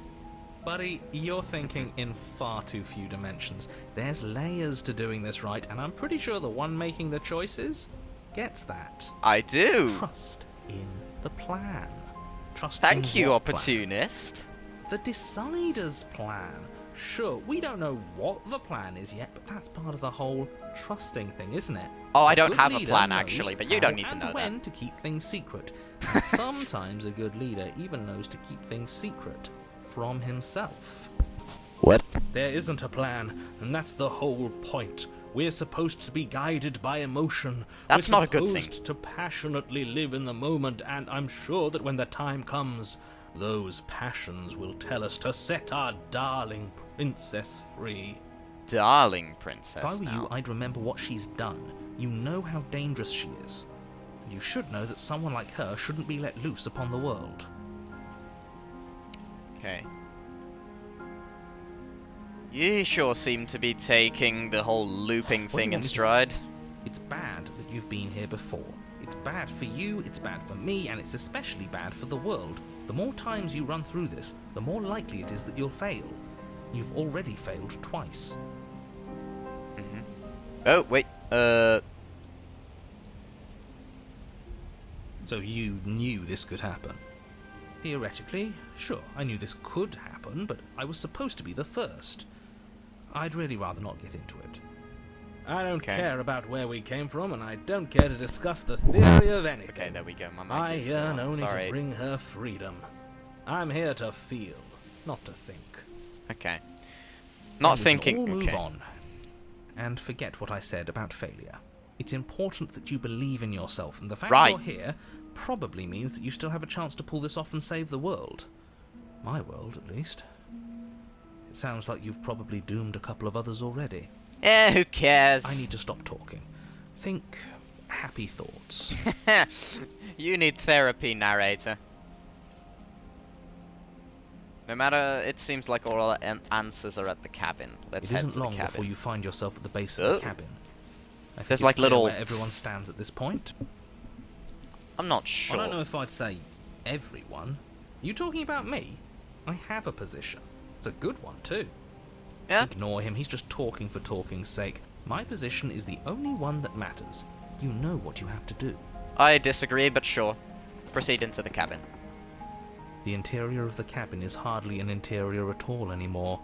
Buddy, you're thinking in far too few dimensions. There's layers to doing this right, and I'm pretty sure the one making the choices gets that. I do. Trust in the plan. Trust Thank in you, what plan? opportunist. The decider's plan. Sure, we don't know what the plan is yet, but that's part of the whole trusting thing, isn't it? Oh, I A don't good have a leader plan, knows actually, but you how don't need to and know that. when to keep things secret. And sometimes a good leader even knows to keep things secret from himself. What? There isn't a plan, and that's the whole point. We're supposed to be guided by emotion. That's We're not a good thing. supposed to passionately live in the moment, and I'm sure that when the time comes, those passions will tell us to set our darling princess free. Darling princess. If I were now. you, I'd remember what she's done. You know how dangerous she is. And you should know that someone like her shouldn't be let loose upon the world. Okay. You sure seem to be taking the whole looping What do thing you in want me to stride. It's bad that you've been here before. It's bad for you, it's bad for me, and it's especially bad for the world. The more times you run through this, the more likely it is that you'll fail. You've already failed twice. Oh, wait. So you knew this could happen. Theoretically, sure, I knew this could happen, but I was supposed to be the first. I'd really rather not get into it. I don't Okay. care about where we came from, and I don't care to discuss the theory of anything. Okay, there we go. My mic I is still yearn on. only Sorry. to bring her freedom. I'm here to feel, not to think. Okay. Not And we thinking. can all move Okay. on. And forget what I said about failure. It's important that you believe in yourself, and the fact Right. you're here probably means that you still have a chance to pull this off and save the world. My world, at least. It sounds like you've probably doomed a couple of others already. Who cares? I need to stop talking. Think happy thoughts. You need therapy, narrator. No matter, it seems like all our answers are at the cabin. Let's It head isn't to the long cabin. before you find yourself at the base of Oh. the cabin. I think There's it's like clear little- where everyone stands at this point. I'm not sure. I don't know if I'd say everyone. You talking about me? I have a position. It's a good one, too. Yeah? Ignore him, he's just talking for talking's sake. My position is the only one that matters. You know what you have to do. I disagree, but sure. Proceed into the cabin. The interior of the cabin is hardly an interior at all anymore.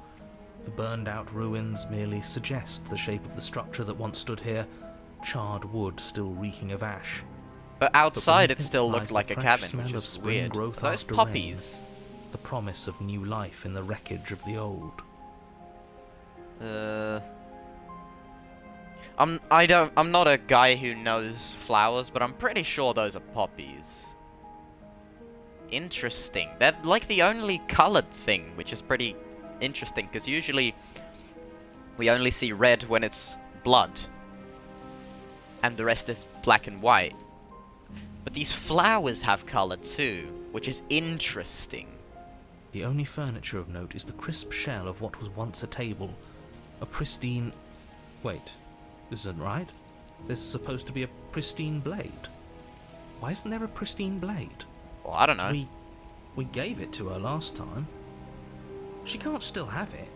The burned-out ruins merely suggest the shape of the structure that once stood here, charred wood still reeking of ash. But outside it beneath still lies looked the like a fresh cabin, smell which of is spring weird. growth Those after puppies. the promise of new life in the wreckage of the old. I'm not a guy who knows flowers, but I'm pretty sure those are poppies. Interesting. They're like the only colored thing, which is pretty interesting, because usually we only see red when it's blood, and the rest is black and white. But these flowers have color too, which is interesting. The only furniture of note is the crisp shell of what was once a table. A pristine... Wait, this isn't right. There's supposed to be a pristine blade. Why isn't there a pristine blade? Well, I don't know. We gave it to her last time. She can't still have it,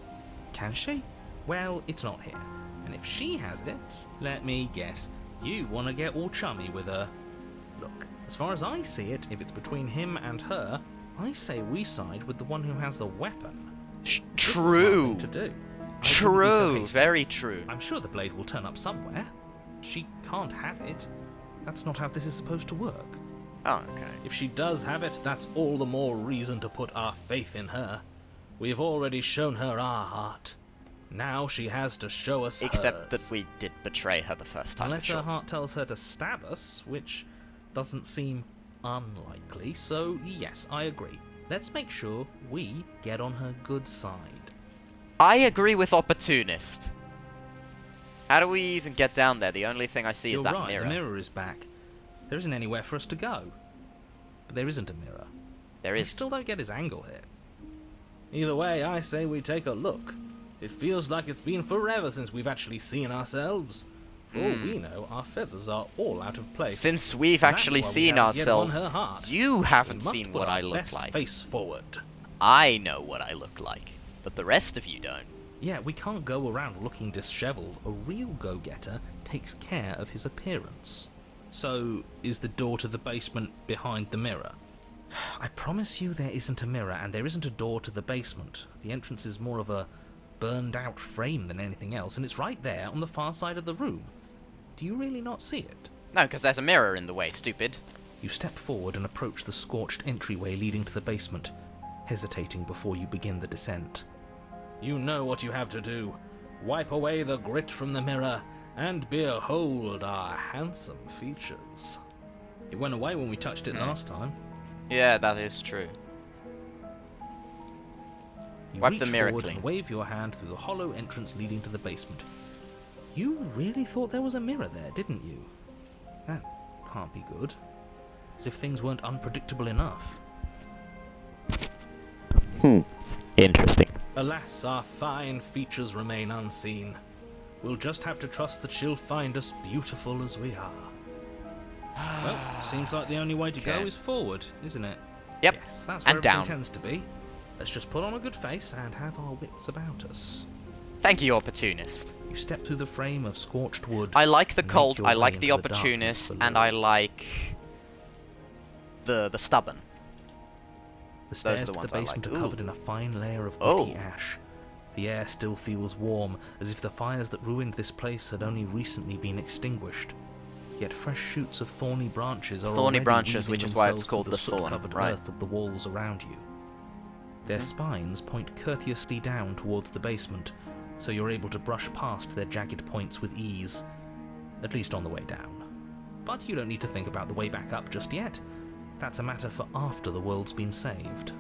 can she? Well, it's not here. And if she has it, let me guess, you want to get all chummy with her. Look, as far as I see it, if it's between him and her, I say we side with the one who has the weapon. True. To do. True. Very true. I'm sure the blade will turn up somewhere. She can't have it. That's not how this is supposed to work. Oh, okay. If she does have it, that's all the more reason to put our faith in her. We have already shown her our heart. Now she has to show us Except hers. that we did betray her the first time. Unless for sure. her heart tells her to stab us, which doesn't seem unlikely, so yes, I agree. Let's make sure we get on her good side. I agree with opportunist. How do we even get down there? The only thing I see You're is that right, mirror. the mirror is back. There isn't anywhere for us to go. But there isn't a mirror. There I is. still don't get his angle here. Either way, I say we take a look. It feels like it's been forever since we've actually seen ourselves. For all we know, our feathers are all out of place. Since we've And that's actually why we seen haven't yet won ourselves, her heart. you We haven't must seen put what our I look best like. face forward. I know what I look like, but the rest of you don't. Yeah, we can't go around looking disheveled. A real go-getter takes care of his appearance. So, is the door to the basement behind the mirror? I promise you there isn't a mirror, and there isn't a door to the basement. The entrance is more of a burned-out frame than anything else, and it's right there on the far side of the room. Do you really not see it? No, because there's a mirror in the way, stupid. You step forward and approach the scorched entryway leading to the basement, hesitating before you begin the descent. You know what you have to do. Wipe away the grit from the mirror, and behold our handsome features. It went away when we touched it last time. Yeah, that is true. You Wipe reach the mirror forward clean. and wave your hand through the hollow entrance leading to the basement. You really thought there was a mirror there, didn't you? That can't be good. As if things weren't unpredictable enough. Interesting. Alas, our fine features remain unseen. We'll just have to trust that she'll find us beautiful as we are. Well, seems like the only way to go Okay. is forward, isn't it? Yep. Yes, that's And where down. everything tends to be. Let's just put on a good face and have our wits about us. Thank you, opportunist. You step through the frame of scorched wood. I like the and make cold, your I way like the into darkness opportunist, below. and I like the stubborn. The stairs the to the ones I basement like. are Ooh. covered in a fine layer of Oh. woody ash. The air still feels warm, as if the fires that ruined this place had only recently been extinguished. Yet fresh shoots of thorny branches are Thorny already branches, weaving which is why it's themselves called through the the thorn, soot-covered right. earth of the walls around you. Their spines point courteously down towards the basement, so you're able to brush past their jagged points with ease, at least on the way down. But you don't need to think about the way back up just yet. That's a matter for after the world's been saved.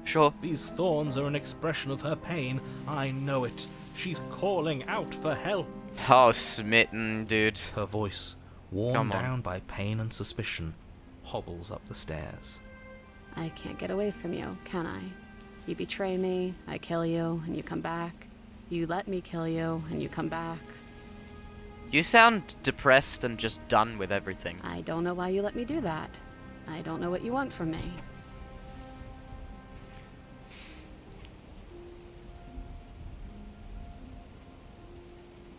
Sure. These thorns are an expression of her pain. I know it. She's calling out for help. Oh, smitten, dude. Her voice, worn Come on. down by pain and suspicion, hobbles up the stairs. I can't get away from you, can I? You betray me, I kill you, and you come back. You let me kill you, and you come back. You sound depressed and just done with everything. I don't know why you let me do that. I don't know what you want from me.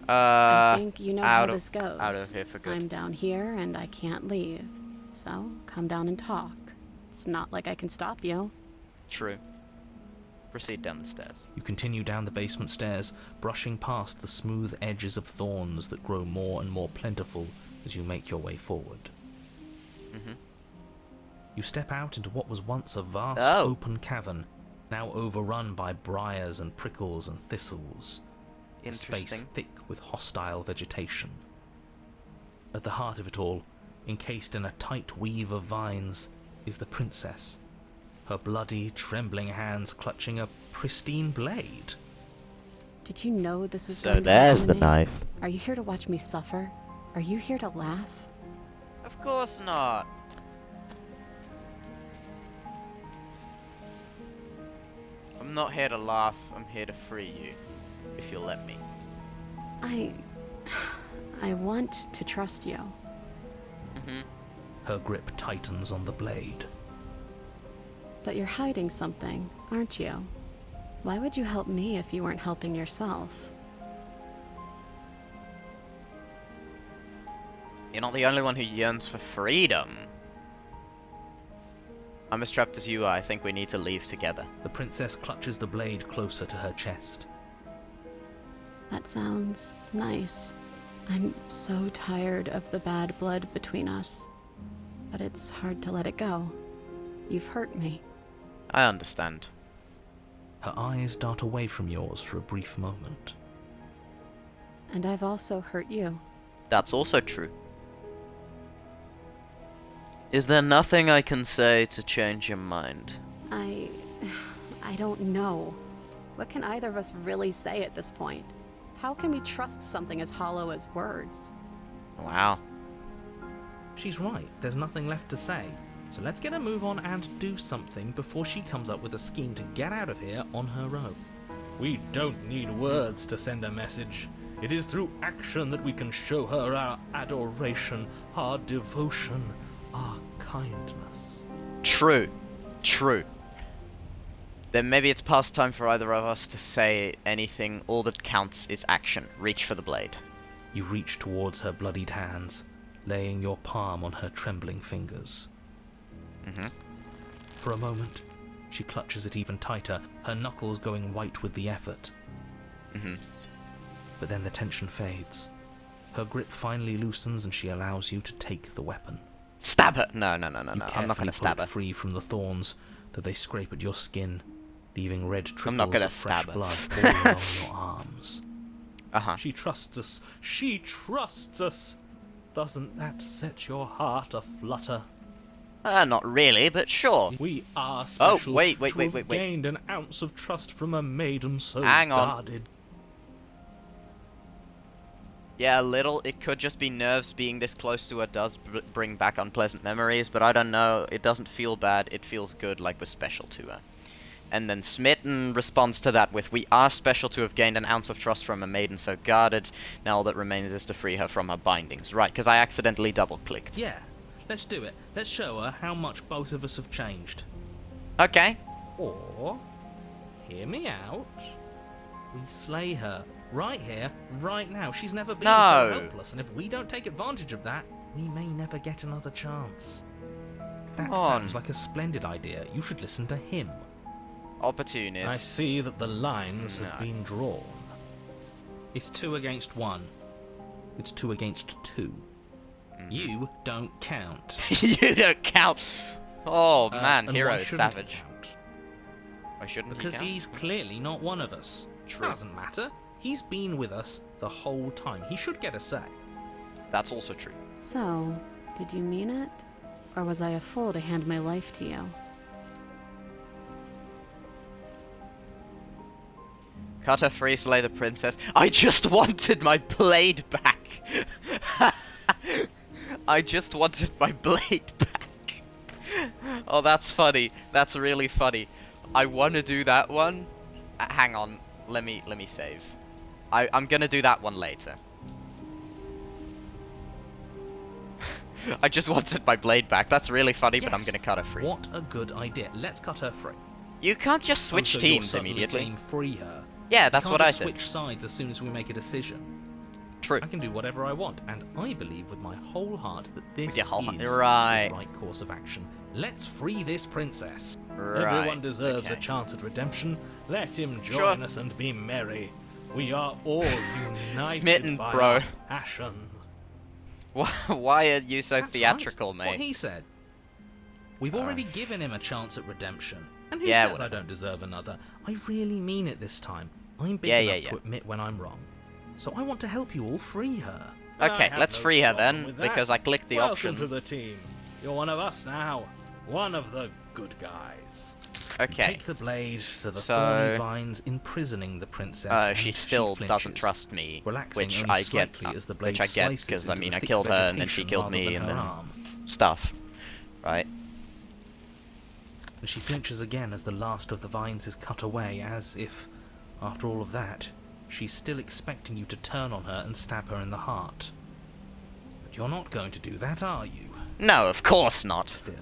I think you know how out of- this goes. out of here for good. I'm down here and I can't leave. So come down and talk. It's not like I can stop you. True. proceed down the stairs. You continue down the basement stairs, brushing past the smooth edges of thorns that grow more and more plentiful as you make your way forward. You step out into what was once a vast open cavern, now overrun by briars and prickles and thistles. A space thick with hostile vegetation. At the heart of it all, encased in a tight weave of vines, is the princess, her bloody, trembling hands clutching a pristine blade. Did you know this was So going to there's happen the to me? knife. Are you here to watch me suffer? Are you here to laugh? Of course not. I'm not here to laugh, I'm here to free you, if you'll let me. I want to trust you. Her grip tightens on the blade. But you're hiding something, aren't you? Why would you help me if you weren't helping yourself? You're not the only one who yearns for freedom. I'm as trapped as you are. I think we need to leave together. The princess clutches the blade closer to her chest. That sounds nice. I'm so tired of the bad blood between us. But it's hard to let it go. You've hurt me. I understand. Her eyes dart away from yours for a brief moment. And I've also hurt you. That's also true. Is there nothing I can say to change your mind? I don't know. What can either of us really say at this point? How can we trust something as hollow as words? Wow. She's right, there's nothing left to say. So let's get a move on and do something before she comes up with a scheme to get out of here on her own. We don't need words to send a message. It is through action that we can show her our adoration, our devotion, our kindness. True. True. Then maybe it's past time for either of us to say anything. All that counts is action. Reach for the blade. You reach towards her bloodied hands, laying your palm on her trembling fingers. For a moment, she clutches it even tighter, her knuckles going white with the effort. But then the tension fades. Her grip finally loosens and she allows you to take the weapon. Stab her! No. You I'm not going carefully to stab pull her. it free from the thorns, though they scrape at your skin, leaving red I'm not trickles gonna of fresh stab her. blood all along your arms. She trusts us. She trusts us. Doesn't that set your heart aflutter? Not really, but sure. We are special. wait. To have gained an ounce of trust from a maiden so Hang on. guarded. Yeah, a little. It could just be nerves. Being this close to her does bring back unpleasant memories, but I don't know. It doesn't feel bad. It feels good, like we're special to her. And then Smitten responds to that with, "We are special to have gained an ounce of trust from a maiden so guarded. Now all that remains is to free her from her bindings." Right, because I accidentally double-clicked. Yeah, let's do it. Let's show her how much both of us have changed. Okay. Or, hear me out, we slay her. Right here, right now. She's never been No. so helpless, and if we don't take advantage of that, we may never get another chance. That Come on. sounds like a splendid idea. You should listen to him. Opportunist. I see that the lines have No. been drawn. It's 2 against 1. It's 2 against 2. You don't count. You don't count. Oh man, and hero why is shouldn't savage. he count? Why shouldn't Because he count? he's clearly not one of us. True. Doesn't matter. He's been with us the whole time. He should get a say. That's also true. So, did you mean it? Or was I a fool to hand my life to you? Cut her free, slay the princess. I just wanted my blade back. I just wanted my blade back. Oh, that's funny. That's really funny. I want to do that one. Hang on. Let me save. I'm gonna do that one later. I just wanted my blade back. That's really funny, but I'm Yes. gonna cut her free. What a good idea. Let's cut her free. You can't just switch Oh, so you'll teams suddenly immediately. team free her. Yeah, that's Can't what I just said. switch sides as soon as we make a decision. True. I can do whatever I want, and I believe with my whole heart that this your whole is heart- right. the right course of action. Let's free this princess. Everyone deserves a okay. chance at redemption. Let him Sure. join us and be merry. We are all united Smitten, by bro. our passion. Why are you so That's theatrical, right. mate? What he said. We've already given him a chance at redemption. And who Yeah, says whatever. I don't deserve another? I really mean it this time. I'm big Yeah, enough yeah, to yeah. admit when I'm wrong. So I want to help you all free her. Okay, I have let's no free her problem then, with that. because I clicked the Welcome option. to the team. You're one of us now. One of the good guys. Okay. Take the blade to the So- thorny vines imprisoning the princess. and She still doesn't flinches, trust me, relaxing which only I get, slightly as the blade which I get slices because I into mean the I thick killed her and then she vegetation killed rather me than and her then arm. stuff, right? And she flinches again as the last of the vines is cut away, as if, after all of that, she's still expecting you to turn on her and stab her in the heart. But you're not going to do that, are you? No, of course not. Still.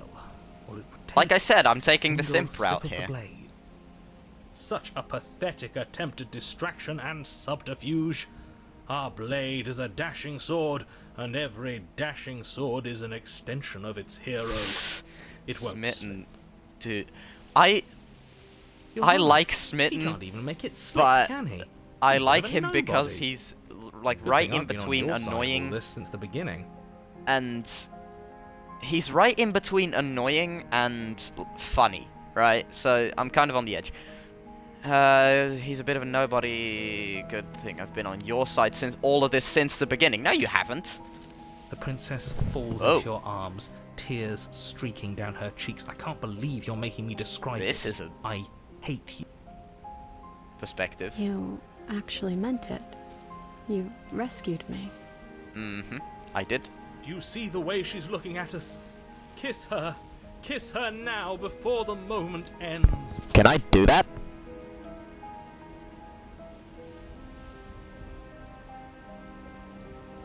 Well, it would take Like I said, I'm a taking the single simp route slip of here. the blade. Such a pathetic attempt at distraction and subterfuge. Our blade is a dashing sword, and every dashing sword is an extension of its hero. It won't. Smitten, dude. I You're I right. like He Smitten. can't even make it slip, but can he? I He's a bit like of a him because nobody. he's like Good right thing in I've been on between your side of all annoying this since the beginning. and he's right in between annoying and funny, right? So I'm kind of on the edge. He's a bit of a nobody. Good thing I've been on your side since all of this since the beginning. No, you haven't. The princess falls Whoa. into your arms, tears streaking down her cheeks. I can't believe you're making me describe This this. is a- I hate you. Perspective. You actually meant it. You rescued me. Mm-hmm. I did. Do you see the way she's looking at us? Kiss her. Kiss her now before the moment ends. Can I do that?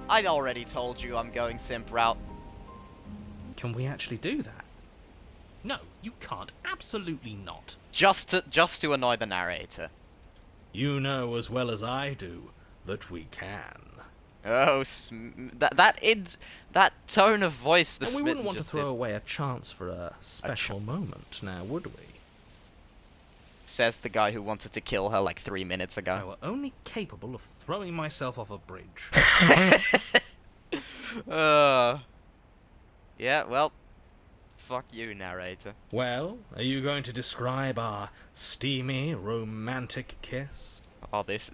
I already told you I'm going simp route. Can we actually do that? No, you can't. Absolutely not. Just to annoy the narrator. You know as well as I do that we can. Oh, that tone of voice. The And we Smitten wouldn't want to just throw did. away a chance for a special moment, now would we? Says the guy who wanted to kill her like 3 minutes I ago. were only capable of throwing myself off a bridge. Yeah, well, fuck you, narrator. Well, are you going to describe our steamy, romantic kiss? Oh, this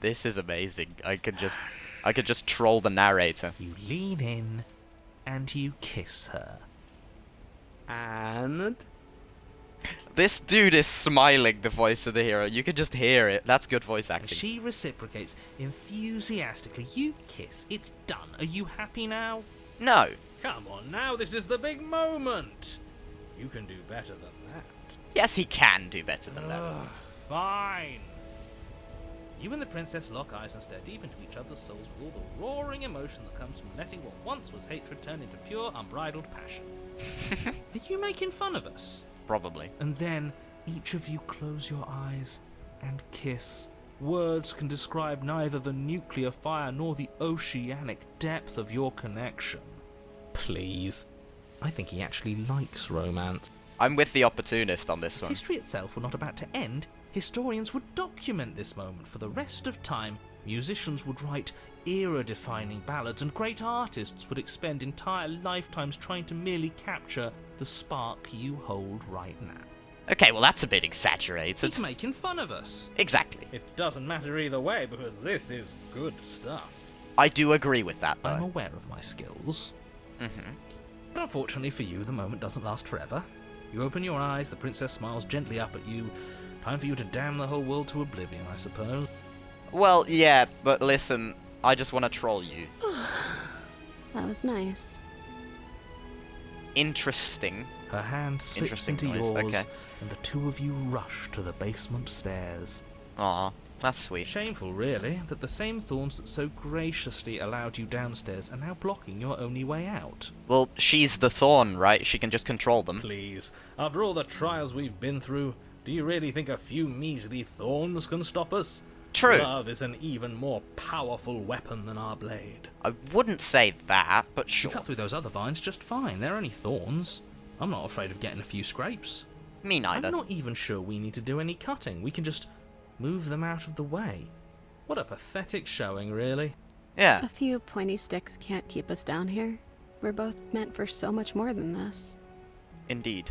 is amazing. I could just troll the narrator. You lean in and you kiss her. And This dude is smiling, the voice of the hero. You could just hear it. That's good voice acting. she reciprocates enthusiastically. You kiss. It's done. Are you happy now? No. Come on now, this is the big moment. You can do better than that. Yes, he can do better than that. Ugh, fine. You and the princess lock eyes and stare deep into each other's souls with all the roaring emotion that comes from letting what once was hatred turn into pure, unbridled passion. Are you making fun of us? Probably. And then each of you close your eyes and kiss. Words can describe neither the nuclear fire nor the oceanic depth of your connection. Please. I think he actually likes romance. I'm with the opportunist on this one. History itself were not about to end. Historians would document this moment for the rest of time. Musicians would write era-defining ballads, and great artists would expend entire lifetimes trying to merely capture the spark you hold right now. Okay, well that's a bit exaggerated. He's making fun of us. Exactly. It doesn't matter either way because this is good stuff. I do agree with that, I'm though. aware of my skills. Mm-hmm. But unfortunately for you, the moment doesn't last forever. You open your eyes, the princess smiles gently up at you. Time for you to damn the whole world to oblivion, I suppose. Well, yeah, but listen, I just want to troll you. That was nice. Interesting. Her hand slips Interesting into noise, yours, okay. and the two of you rush to the basement stairs. Aw, that's sweet. Shameful, really, that the same thorns that so graciously allowed you downstairs are now blocking your only way out. Well, she's the thorn, right? She can just control them. Please, after all the trials we've been through, do you really think a few measly thorns can stop us? True. Love is an even more powerful weapon than our blade. I wouldn't say that, but You sure. cut through those other vines just fine. They're only thorns. I'm not afraid of getting a few scrapes. Me neither. I'm not even sure we need to do any cutting. We can just move them out of the way. What a pathetic showing, really. Yeah. A few pointy sticks can't keep us down here. We're both meant for so much more than this. Indeed.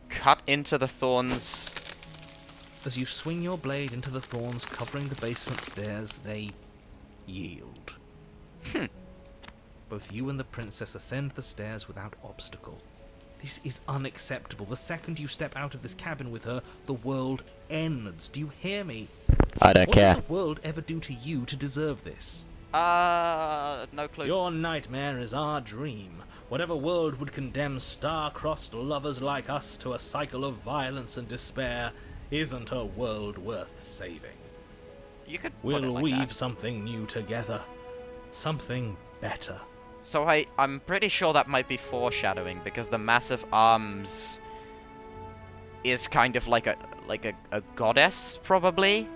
Cut into the thorns. As you swing your blade into the thorns covering the basement stairs, they yield. Both you and the princess ascend the stairs without obstacle. This is unacceptable. The second you step out of this cabin with her, the world ends. Do you hear me? I don't care. What did the world ever do to you to deserve this? No clue. Your nightmare is our dream. Whatever world would condemn star-crossed lovers like us to a cycle of violence and despair isn't a world worth saving. You could put We'll it like weave that. something new together. Something better. So I'm pretty sure that might be foreshadowing, because the massive arms is kind of like a goddess, probably.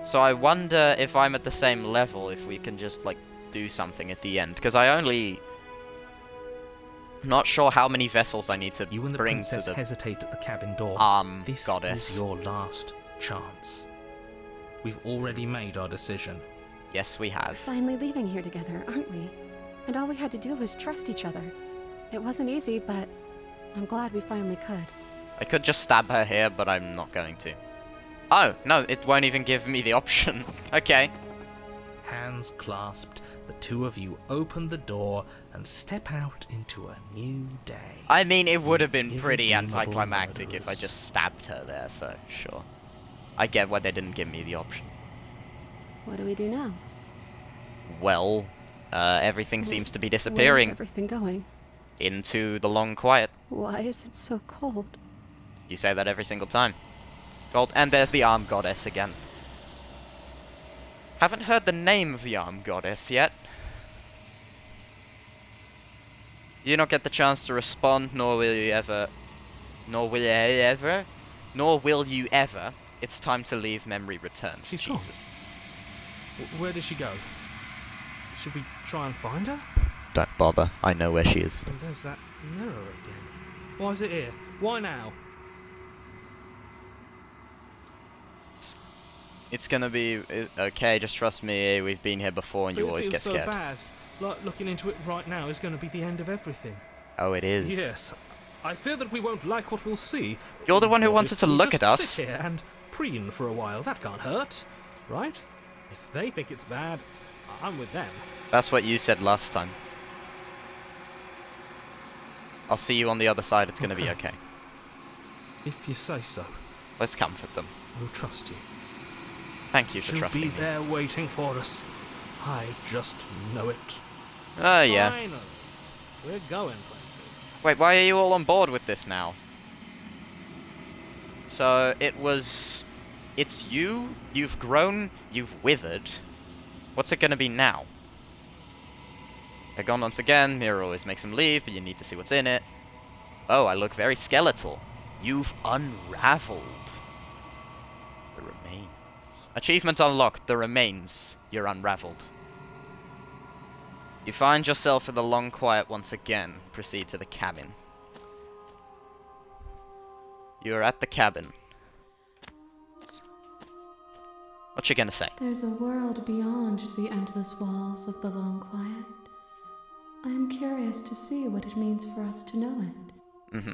So I wonder if I'm at the same level, if we can just, like, do something at the end. Because I'm not sure how many vessels I need to You and the bring princess to the hesitate at the cabin door. This goddess. is your last chance. We've already made our decision. Yes, we We're have. finally leaving here together, aren't we? And all we had to do was trust each other. It wasn't easy, but I'm glad we finally could. I could just stab her here, but I'm not going to. Oh, no, it won't even give me the option. Okay. Hands clasped, the two of you open the door and step out into a new day. I mean, it would have been pretty Irredeemable anticlimactic if I murderers. just stabbed her there, so sure. I get why they didn't give me the option. What do we do now? Well, everything Wh- seems to be Where's disappearing everything going? into the long quiet. Why is it so cold? You say that every single time. Gold, and there's the arm goddess again. Haven't heard the name of the arm goddess yet. You don't get the chance to respond, nor will you ever. Nor will you ever. Nor will you ever. It's time to leave. Memory returns. She's gone. Jesus. Where did she go? Should we try and find her? Don't bother. I know where she is. And there's that mirror again. Why is it here? Why now? It's gonna be okay. Just trust me. We've been here before, and you But it always get feels scared. so bad. Like looking into it right now is going to be the end of everything. Oh, it is. Yes. I fear that we won't like what we'll see. You're the one who What wanted if to we look just at us. Sit here and preen for a while. That can't hurt, right? If they think it's bad, I'm with them. That's what you said last time. I'll see you on the other side. It's gonna be okay. If you say so, Let's comfort them. we'll trust you. Thank you for She'll trusting be me. there waiting for us. I just know it. Oh yeah. Finally, we're going places. Wait, why are you all on board with this now? So it's you. You've grown. You've withered. What's it gonna be now? They're gone once again. Mirror always makes them leave, but you need to see what's in it. Oh, I look very skeletal. You've unraveled. The remains. Achievement unlocked. The remains. You're unraveled. You find yourself in the long quiet once again. Proceed to the cabin. You are at the cabin. What you gonna say? There's a world beyond the endless walls of the long quiet. I am curious to see what it means for us to know it. Mm-hmm.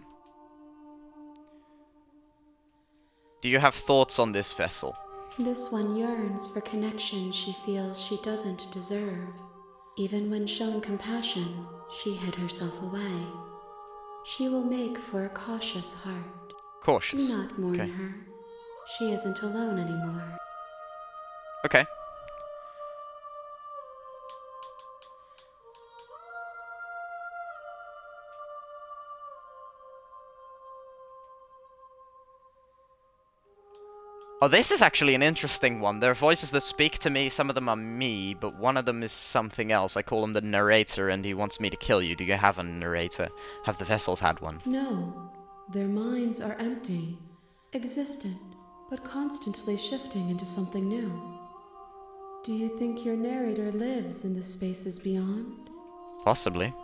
Do you have thoughts on this vessel? This one yearns for connection she feels she doesn't deserve. Even when shown compassion, she hid herself away. She will make for a cautious heart. Cautious. Do not mourn Okay. her. She isn't alone anymore. Okay. Oh, this is actually an interesting one. There are voices that speak to me. Some of them are me, but one of them is something else. I call him the narrator, and he wants me to kill you. Do you have a narrator? Have the vessels had one? No, their minds are empty, existent, but constantly shifting into something new. Do you think your narrator lives in the spaces beyond? Possibly.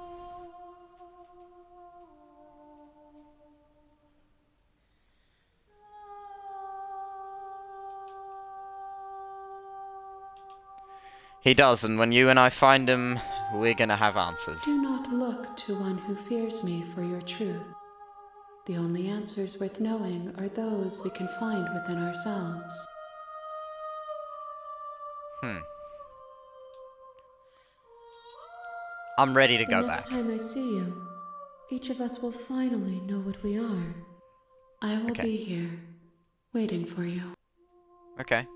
He does, and when you and I find him, we're gonna have answers. Do not look to one who fears me for your truth. The only answers worth knowing are those we can find within ourselves. I'm ready to The go next back. time I see you, each of us will finally know what we are. I will Okay. be here, waiting for you. Okay.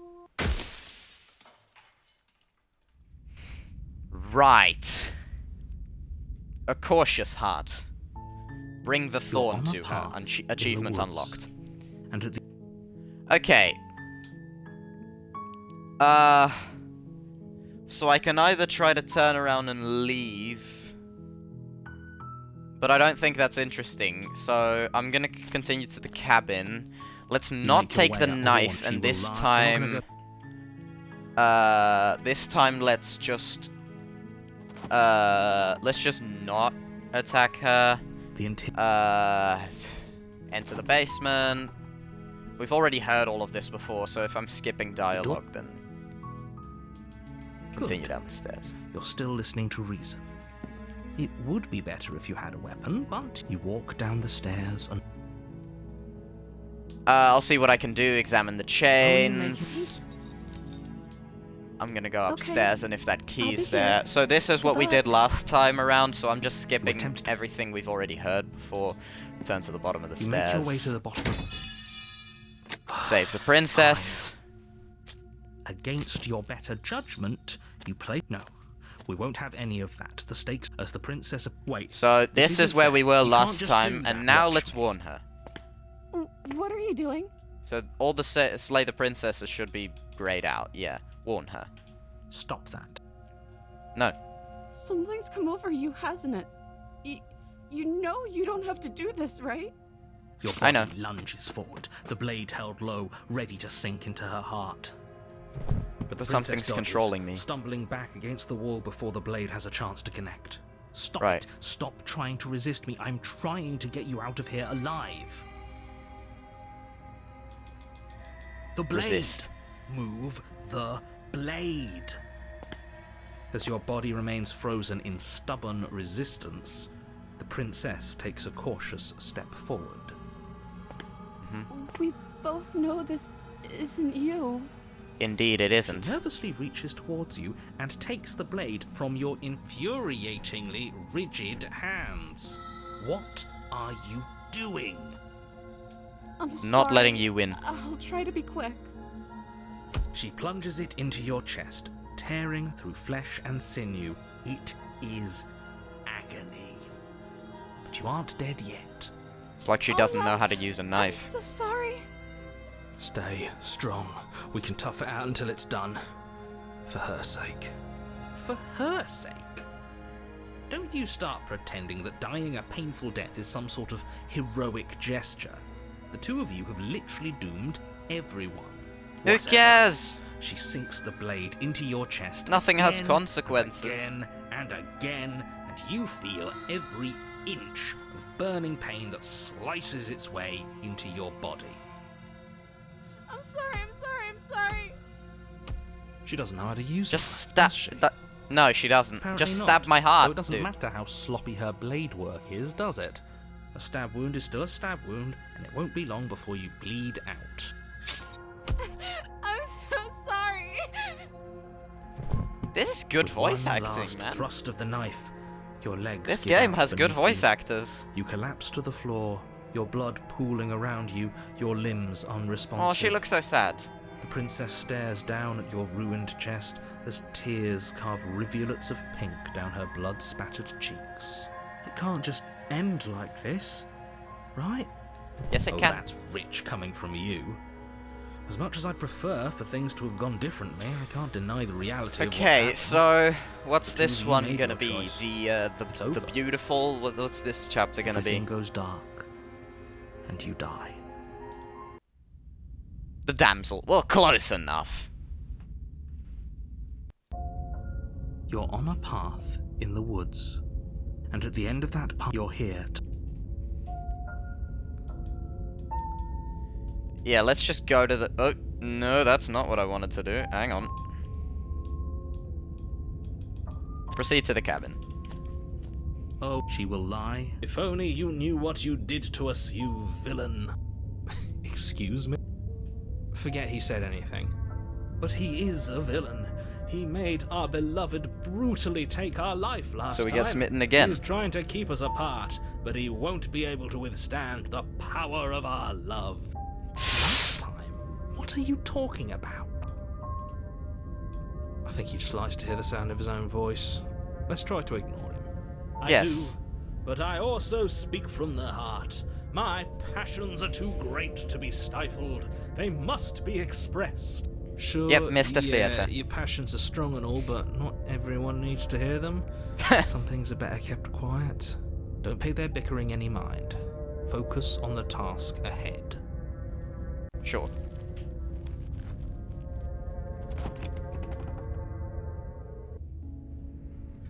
Right. A cautious heart. Bring the thorn on a to her. path in the Achievement woods. unlocked. And at the Okay. So I can either try to turn around and leave, but I don't think that's interesting. So I'm gonna continue to the cabin. Let's not make your take the way up the knife, launch, and you this will lie. We're not time, this time let's just not attack her. the Enter the basement. We've already heard all of this before, so if I'm skipping dialogue, then continue down the stairs. You're still listening to reason. It would be better if you had a weapon, but you walk down the stairs and... I'll see what I can do, examine the Oh, chains. I'm gonna go upstairs, and if that key's there... So this is what we did last time around, so I'm just skipping attempt- everything we've already heard before we turn to the bottom of the You stairs. make your way to the bottom. Save the princess. Against your better judgment, you play... No, we won't have any of that. The stakes as the princess... Wait. So this is isn't where fair. we were You can't last just time, do that. and now Watch let's me. warn her. What are you doing? So all the slay the princesses should be grayed out. Yeah, warn her. Stop that. No. Something's come over you, hasn't it? You know you don't have to do this, right? Your I body know. lunges forward, the blade held low, ready to sink into her heart. But the Something's princess dodges, controlling me. stumbling back against the wall before the blade has a chance to connect. Stop Right. it. Stop trying to resist me. I'm trying to get you out of here alive. The blade. Resist. Move the blade. As your body remains frozen in stubborn resistance, the princess takes a cautious step forward. We both know this isn't you. Indeed, it She isn't. nervously reaches towards you and takes the blade from your infuriatingly rigid hands. What are you doing? I'm Not sorry. letting you win. I'll try to be quick. She plunges it into your chest, tearing through flesh and sinew. It is agony. But you aren't dead yet. It's like she doesn't know how to use a I'm knife. so sorry. Stay strong. We can tough it out until it's done. For her sake. For her sake? Don't you start pretending that dying a painful death is some sort of heroic gesture. The two of you have literally doomed everyone. Who Whatever. cares? She sinks the blade into your chest. Nothing has again consequences. And again, and you feel every inch of burning pain that slices its way into your body. I'm sorry. She doesn't know how to use Just it, stab. does she? No, she doesn't. Apparently Just not. stab my Though heart, it doesn't dude. matter how sloppy her blade work is, does it? A stab wound is still a stab wound, and it won't be long before you bleed out. I'm so sorry. This is good With voice one acting, last man. thrust of the knife, your legs This give game out has good beneath voice you. actors. You collapse to the floor, your blood pooling around you, your limbs unresponsive. Oh, she looks so sad. The princess stares down at your ruined chest as tears carve rivulets of pink down her blood-spattered cheeks. It can't just end like this, right? Yes, it Oh, can. that's rich coming from you. As much as I'd prefer for things to have gone differently, I can't deny the reality of what's Okay, happened. so what's The two this of you one made gonna your be? choice. The It's over. beautiful. What's this chapter gonna Everything be? goes dark, and you die. The damsel. Well, close enough. You're on a path in the woods, and at the end of that path, you're here. Yeah, let's just go to the. Oh no, that's not what I wanted to do. Hang on. proceed to the cabin. Oh, she will lie? If only you knew what you did to us, you villain. Excuse me? Forget he said anything. But he is a villain. He made our beloved brutally take our life last time. So we get smitten again. He's trying to keep us apart, but he won't be able to withstand the power of our love. Last time? What are you talking about? I think he just likes to hear the sound of his own voice. Let's try to ignore him. I Yes. do, but I also speak from the heart. My passions are too great to be stifled. They must be expressed. Sure, Yep, Mr. yeah, Fiercer. your passions are strong and all, but not everyone needs to hear them. Some things are better kept quiet. Don't pay their bickering any mind. Focus on the task ahead. Sure.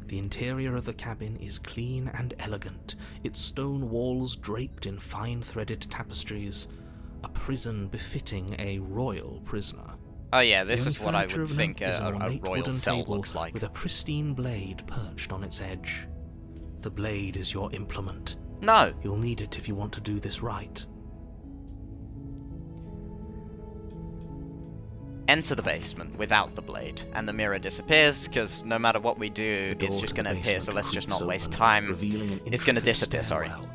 The interior of the cabin is clean and elegant, its stone walls draped in fine-threaded tapestries, a prison befitting a royal prisoner. Oh yeah, The this only is what I furniture would of think note is a an ornate royal wooden cell table looks like. with a pristine blade perched on its edge. The blade is your implement. No! You'll need it if you want to do this right. Enter the basement without the blade, and the mirror disappears, because no matter what we do, The it's door just to the gonna appear, basement so let's just not creaks waste open, time. revealing an It's gonna intricate disappear, sorry. stairwell.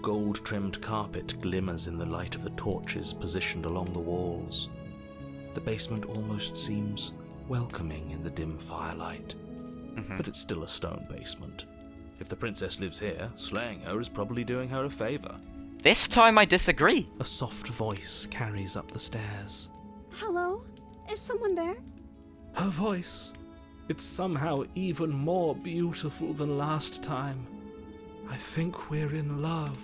Gold-trimmed carpet glimmers in the light of the torches positioned along the walls. The basement almost seems welcoming in the dim firelight. But it's still a stone basement. If the princess lives here, slaying her is probably doing her a favor. This time I disagree! A soft voice carries up the stairs. Hello? Is someone there? Her voice. It's somehow even more beautiful than last time. I think we're in love.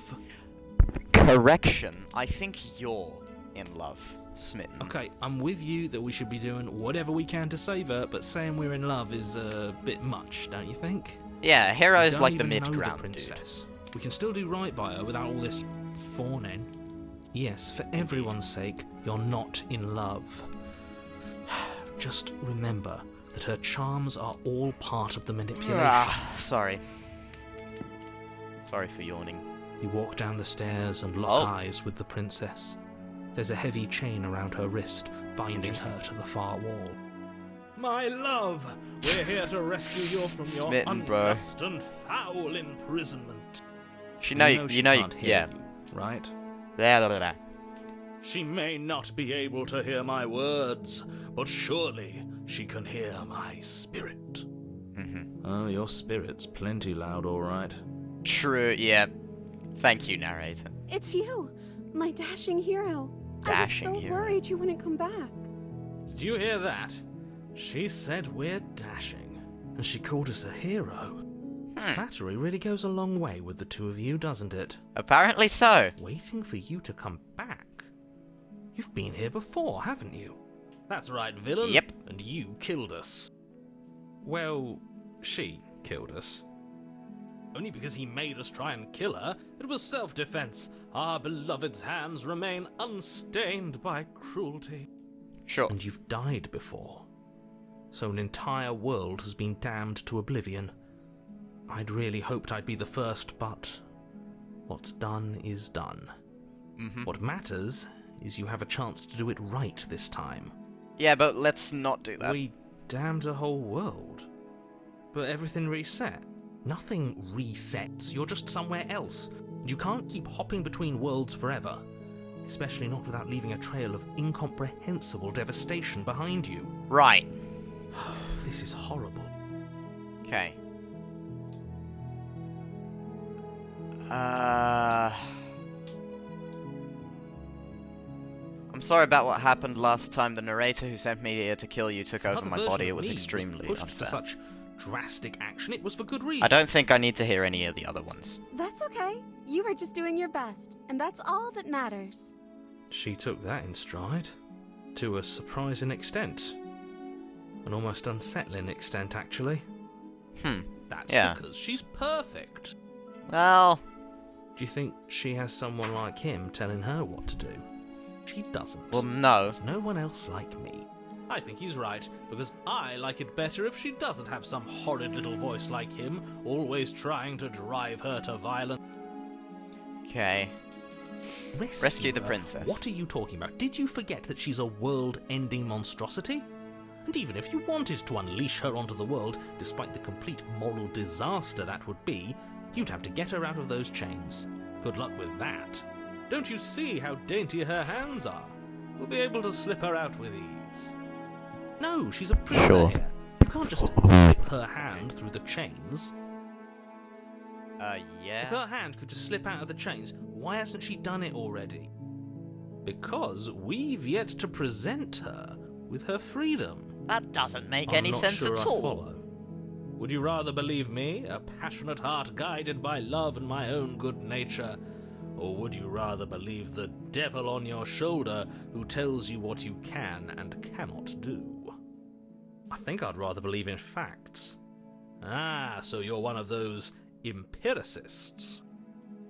Correction. I think you're in love, Smitten. Okay, I'm with you that we should be doing whatever we can to save her, but saying we're in love is a bit much, don't you think? Yeah, We Hero's don't like the even know mid-ground dude. princess. We can still do right by her without all this fawning. Yes, for everyone's sake, you're not in love. Just remember that her charms are all part of the manipulation. Sorry. Sorry for yawning. You walk down the stairs and lock Oh. eyes with the princess. There's a heavy chain around her wrist, binding her to the far wall. My love, we're here to rescue you from your Smitten, bro. unjust and foul imprisonment. She She can't hear yeah. you, right? Blah, blah, blah, blah. She may not be able to hear my words, but surely she can hear my spirit. Oh, your spirit's plenty loud, all right. True, yeah. Thank you, narrator. It's you, my dashing hero. Dashing I was so hero. worried you wouldn't come back. Did you hear that? She said we're dashing. And she called us a hero. Flattery really goes a long way with the two of you, doesn't it? Apparently so. Waiting for you to come back. You've been here before, haven't you? That's right, villain. Yep. And you killed us. Well, she killed us. Only because he made us try and kill her. It was self-defense. Our beloved's hands remain unstained by cruelty. Sure. And you've died before. So an entire world has been damned to oblivion. I'd really hoped I'd be the first, but what's done is done. What matters is you have a chance to do it right this time. Yeah, but let's not do that. We damned a whole world. But everything reset. Nothing resets, you're just somewhere else. You can't keep hopping between worlds forever. Especially not without leaving a trail of incomprehensible devastation behind you. Right. This is horrible. Okay. I'm sorry about what happened last time. The narrator who sent me here to kill you took over Another my version body. of It was me extremely pushed to unfair. such drastic action. It was for good reason. I don't think I need to hear any of the other ones. That's okay. You were just doing your best, and that's all that matters. She took that in stride. To a surprising extent. An almost unsettling extent, actually. That's Yeah. because she's perfect. Well, Do you think she has someone like him telling her what to do? She doesn't. well, no. There's no one else like me. I think he's right, because I like it better if she doesn't have some horrid little voice like him, always trying to drive her to violence. Okay. Rescue the princess. What are you talking about? Did you forget that she's a world-ending monstrosity? And even if you wanted to unleash her onto the world, despite the complete moral disaster that would be, you'd have to get her out of those chains. Good luck with that. Don't you see how dainty her hands are? We'll be able to slip her out with ease. No, she's a prisoner Sure. here. You can't just slip her hand through the chains. Yeah. If her hand could just slip out of the chains, why hasn't she done it already? Because we've yet to present her with her freedom. That doesn't make I'm any not sense sure at I all. follow. Would you rather believe me, a passionate heart guided by love and my own good nature, or would you rather believe the devil on your shoulder who tells you what you can and cannot do? I think I'd rather believe in facts. Ah, so you're one of those empiricists.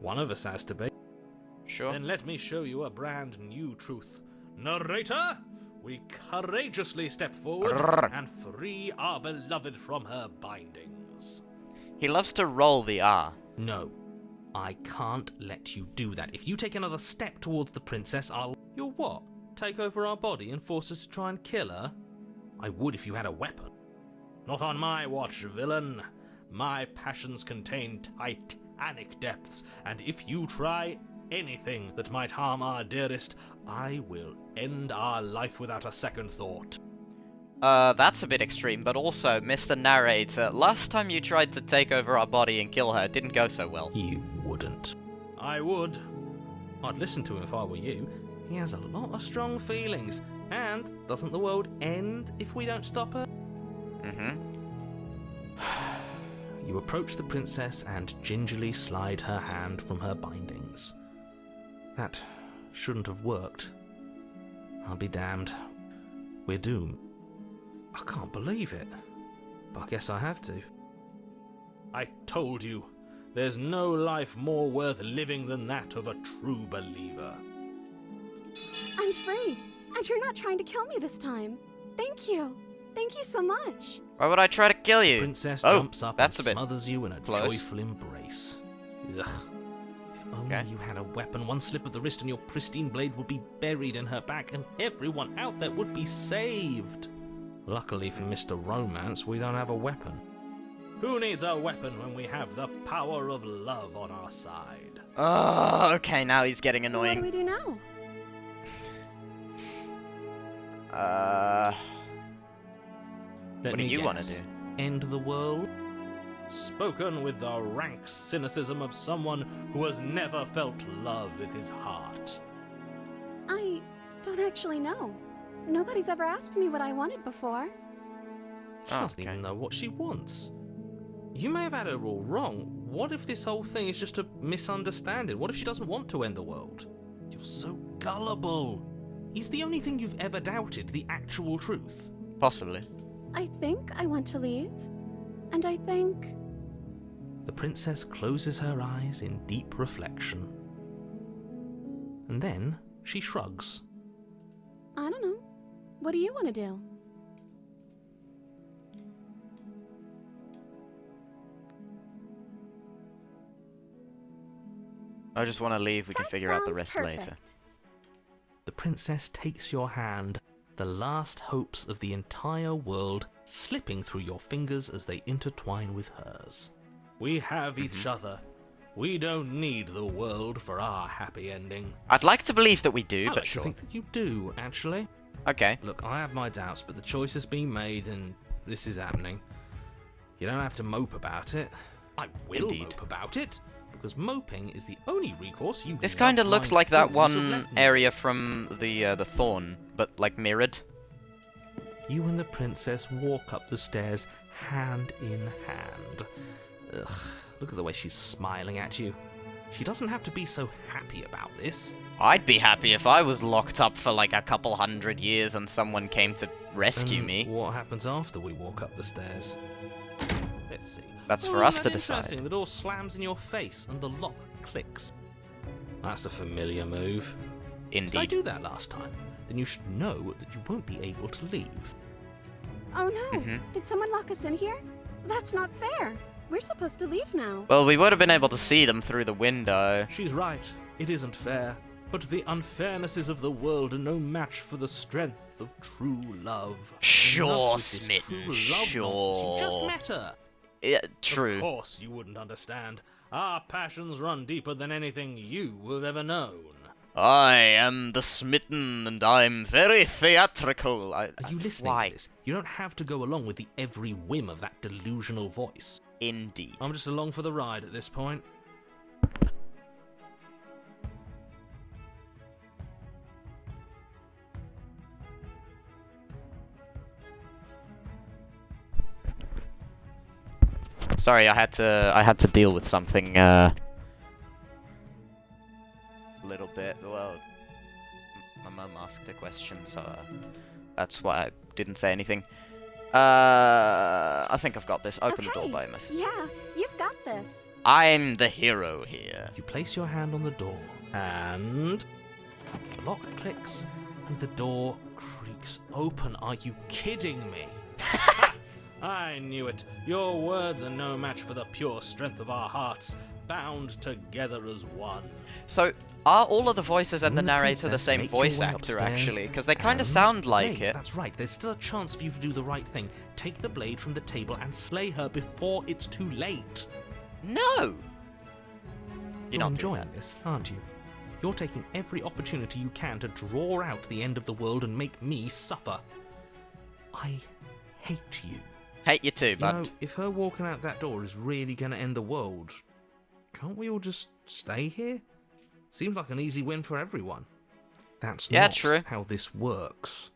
One of us has to be. Sure. Then let me show you a brand new truth. Narrator, we courageously step forward and free our beloved from her bindings. He loves to roll the R. No, I can't let you do that. If you take another step towards the princess, I'll... You'll what? Take over our body and force us to try and kill her? I would if you had a weapon. Not on my watch, villain. My passions contain titanic depths, and if you try anything that might harm our dearest, I will end our life without a second thought. That's a bit extreme, but also, Mr. Narrator, last time you tried to take over our body and kill her, it didn't go so well. You wouldn't. I would. I'd listen to him if I were you. He has a lot of strong feelings. And doesn't the world end if we don't stop her? Mm-hmm. You approach the princess and gingerly slide her hand from her bindings. That shouldn't have worked. I'll be damned. We're doomed. I can't believe it. But I guess I have to. I told you, there's no life more worth living than that of a true believer. I'm free, and you're not trying to kill me this time. Thank you. Thank you so much. Why would I try to kill you? Princess Oh, jumps up and that's a bit smothers you in a close. joyful embrace. Ugh. If only Okay. you had a weapon, one slip of the wrist and your pristine blade would be buried in her back and everyone out there would be saved. Luckily for Mr. Romance, we don't have a weapon. Who needs a weapon when we have the power of love on our side? Oh, okay, now he's getting What do annoying. we do now? Let What do me you want to guess. do? End the world? Spoken with the rank cynicism of someone who has never felt love in his heart. I don't actually know. Nobody's ever asked me what I wanted before. She Oh, doesn't okay. even know what she wants. You may have had her all wrong. What if this whole thing is just a misunderstanding? What if she doesn't want to end the world? You're so gullible. Is the only thing you've ever doubted the actual truth? Possibly. I think I want to leave. And I think... The princess closes her eyes in deep reflection. And then she shrugs. I don't know. What do you want to do? I just want to leave. We can That figure out the sounds rest perfect. later. The princess takes your hand, the last hopes of the entire world slipping through your fingers as they intertwine with hers. We have each other. We don't need the world for our happy ending. I'd like to believe that we do, I but like sure. to think that you do, actually. Okay. Look, I have my doubts, but the choice has been made and this is happening. You don't have to mope about it. I will Indeed. mope about it, because moping is the only recourse you This love kind of looks blind like that fools have one left me. area from the Thorn, but like mirrored. You and the princess walk up the stairs, hand in hand. Ugh, look at the way she's smiling at you. She doesn't have to be so happy about this. I'd be happy if I was locked up for like a couple 100 years and someone came to rescue And me. what happens after we walk up the stairs? Let's see. That's for Oh, us isn't to that interesting? decide. The door slams in your face and the lock clicks. That's a familiar move. Did I Indeed. do that last time? then you should know that you won't be able to leave. Oh no! Mhm. Did someone lock us in here? That's not fair! We're supposed to leave now. Well, we would have been able to see them through the window. She's right. It isn't fair. But the unfairnesses of the world are no match for the strength of true love. Sure, Enough with this Smitten, true love sure. nonsense. You just met her. Yeah, true. Of course you wouldn't understand. Our passions run deeper than anything you have ever known. I am the Smitten, and I'm very theatrical. Are you listening Why? to this? You don't have to go along with the every whim of that delusional voice. Indeed. I'm just along for the ride at this point. Sorry, I had to deal with something little bit. Well, my mum asked a question, so that's why I didn't say anything. I think I've got this. Open the door by myself. Yeah, you've got this. I'm the hero here. You place your hand on the door, and the lock clicks, and the door creaks open. Are you kidding me? I knew it. Your words are no match for the pure strength of our hearts, bound together as one. So, are all of the voices and the Moon narrator the Princess, same make your voice way actor, upstairs, actually? Because they kind of and sound like wait, it. That's right. There's still a chance for you to do the right thing. Take the blade from the table and slay her before it's too late. No! You're not doing enjoying that. this, aren't you? You're taking every opportunity you can to draw out the end of the world and make me suffer. I hate you. Hate you too, You bud. know, if her walking out that door is really going to end the world, can't we all just stay here? Seems like an easy win for everyone. That's Yeah, not true. how this works.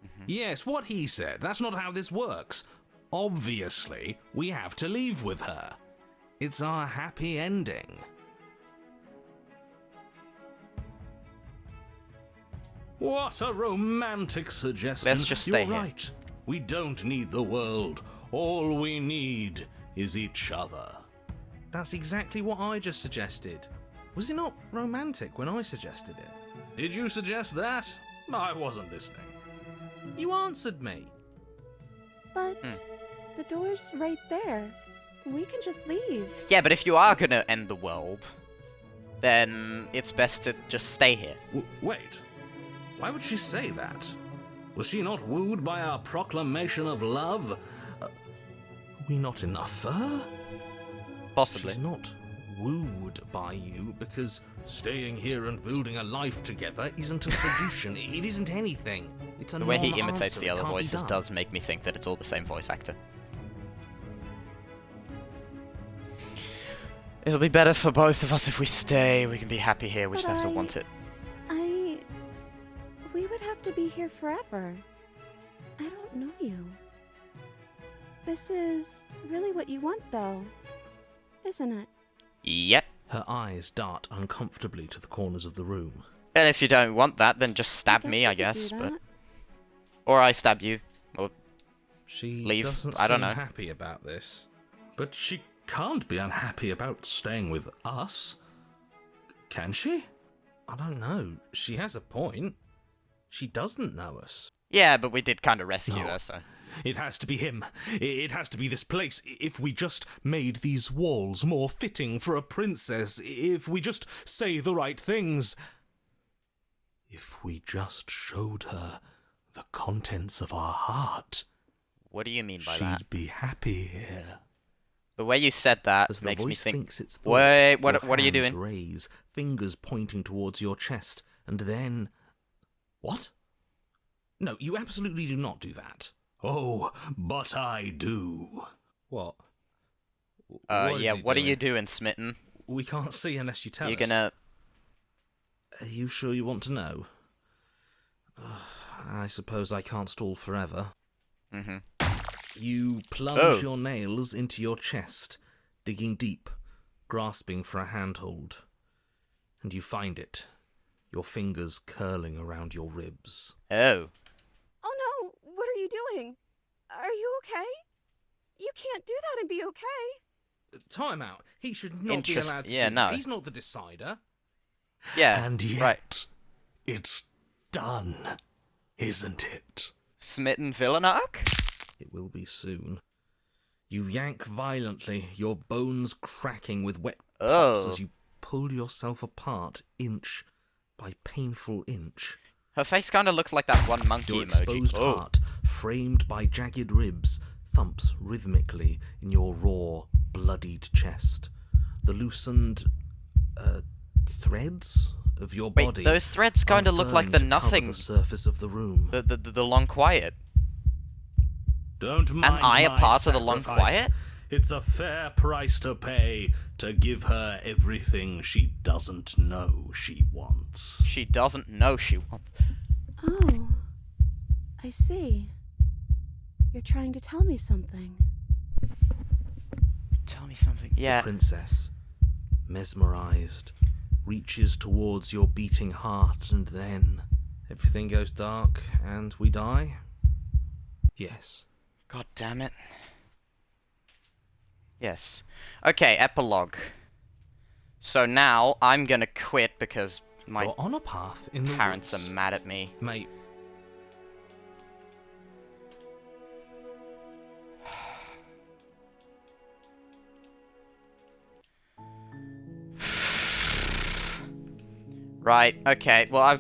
Mm-hmm. Yes, what he said. That's not how this works. Obviously, we have to leave with her. It's our happy ending. What a romantic suggestion. Let's just stay You're here. right. We don't need the world. All we need is each other. That's exactly what I just suggested. Was it not romantic when I suggested it? Did you suggest that? I wasn't listening. You answered me. But the door's right there. We can just leave. Yeah, but if you are gonna end the world, then it's best to just stay here. Wait. Why would she say that? Was she not wooed by our proclamation of love? Are we not enough for her? Possibly. She's not wooed by you because staying here and building a life together isn't a solution. It isn't anything. It's a The way he non-answer. imitates the It other can't be voices done. does make me think that it's all the same voice actor. It'll be better for both of us if we stay. We can be happy here. We just have to want it. We would have to be here forever. I don't know you. This is really what you want, though, isn't it? Yep. Her eyes dart uncomfortably to the corners of the room. And if you don't want that, then just stab guess me, we I could do guess. But that. or I stab you. Or She Leave. doesn't I don't seem know. happy about this. But she can't be unhappy about staying with us. Can she? I don't know. She has a point. She doesn't know us. yeah, but we did kind of rescue No. her, so. It has to be him. It has to be this place. If we just made these walls more fitting for a princess, if we just say the right things, if we just showed her the contents of our heart, What do you mean by she'd that? be happy here. The way you said that As the makes me voice think. thinks it's thought, Wait, your what are you hands doing? Raise, fingers pointing towards your chest, and then... What? No, you absolutely do not do that. Oh, but I do. What? Yeah, what are you doing, Smitten? We can't see unless you tell You're us. gonna. Are you sure you want to know? I suppose I can't stall forever. Mm-hmm. You plunge Oh. your nails into your chest, digging deep, grasping for a handhold. And you find it, your fingers curling around your ribs. Oh. Oh no! What are you doing? Are you okay? You can't do that and be okay. Time out. He should not be Interest- allowed to yeah, do no. that. He's not the decider. Yeah. And yet, Right. it's done, isn't it? Smitten villain arc? It will be soon. You yank violently, your bones cracking with wet pops as you pull yourself apart inch by painful inch. Her face kind of looks like that one monkey Your emoji. exposed heart, framed by jagged ribs, thumps rhythmically in your raw, bloodied chest. The loosened threads of your body. Wait, those threads kind of look like the unfurled to cover nothing. the surface of the room. The long quiet. Don't mind Am I a my part of the long sacrifice. quiet? It's a fair price to pay to give her everything she doesn't know she wants. She doesn't know she wants. Oh, I see. You're trying to tell me something. Tell me something. Yeah. The princess, mesmerized, reaches towards your beating heart, and then everything goes dark and we die? Yes. God damn it. Yes. Okay, epilogue. So now I'm gonna quit because my You're on a path in the parents woods. are mad at me. Mate, Right, okay. Well,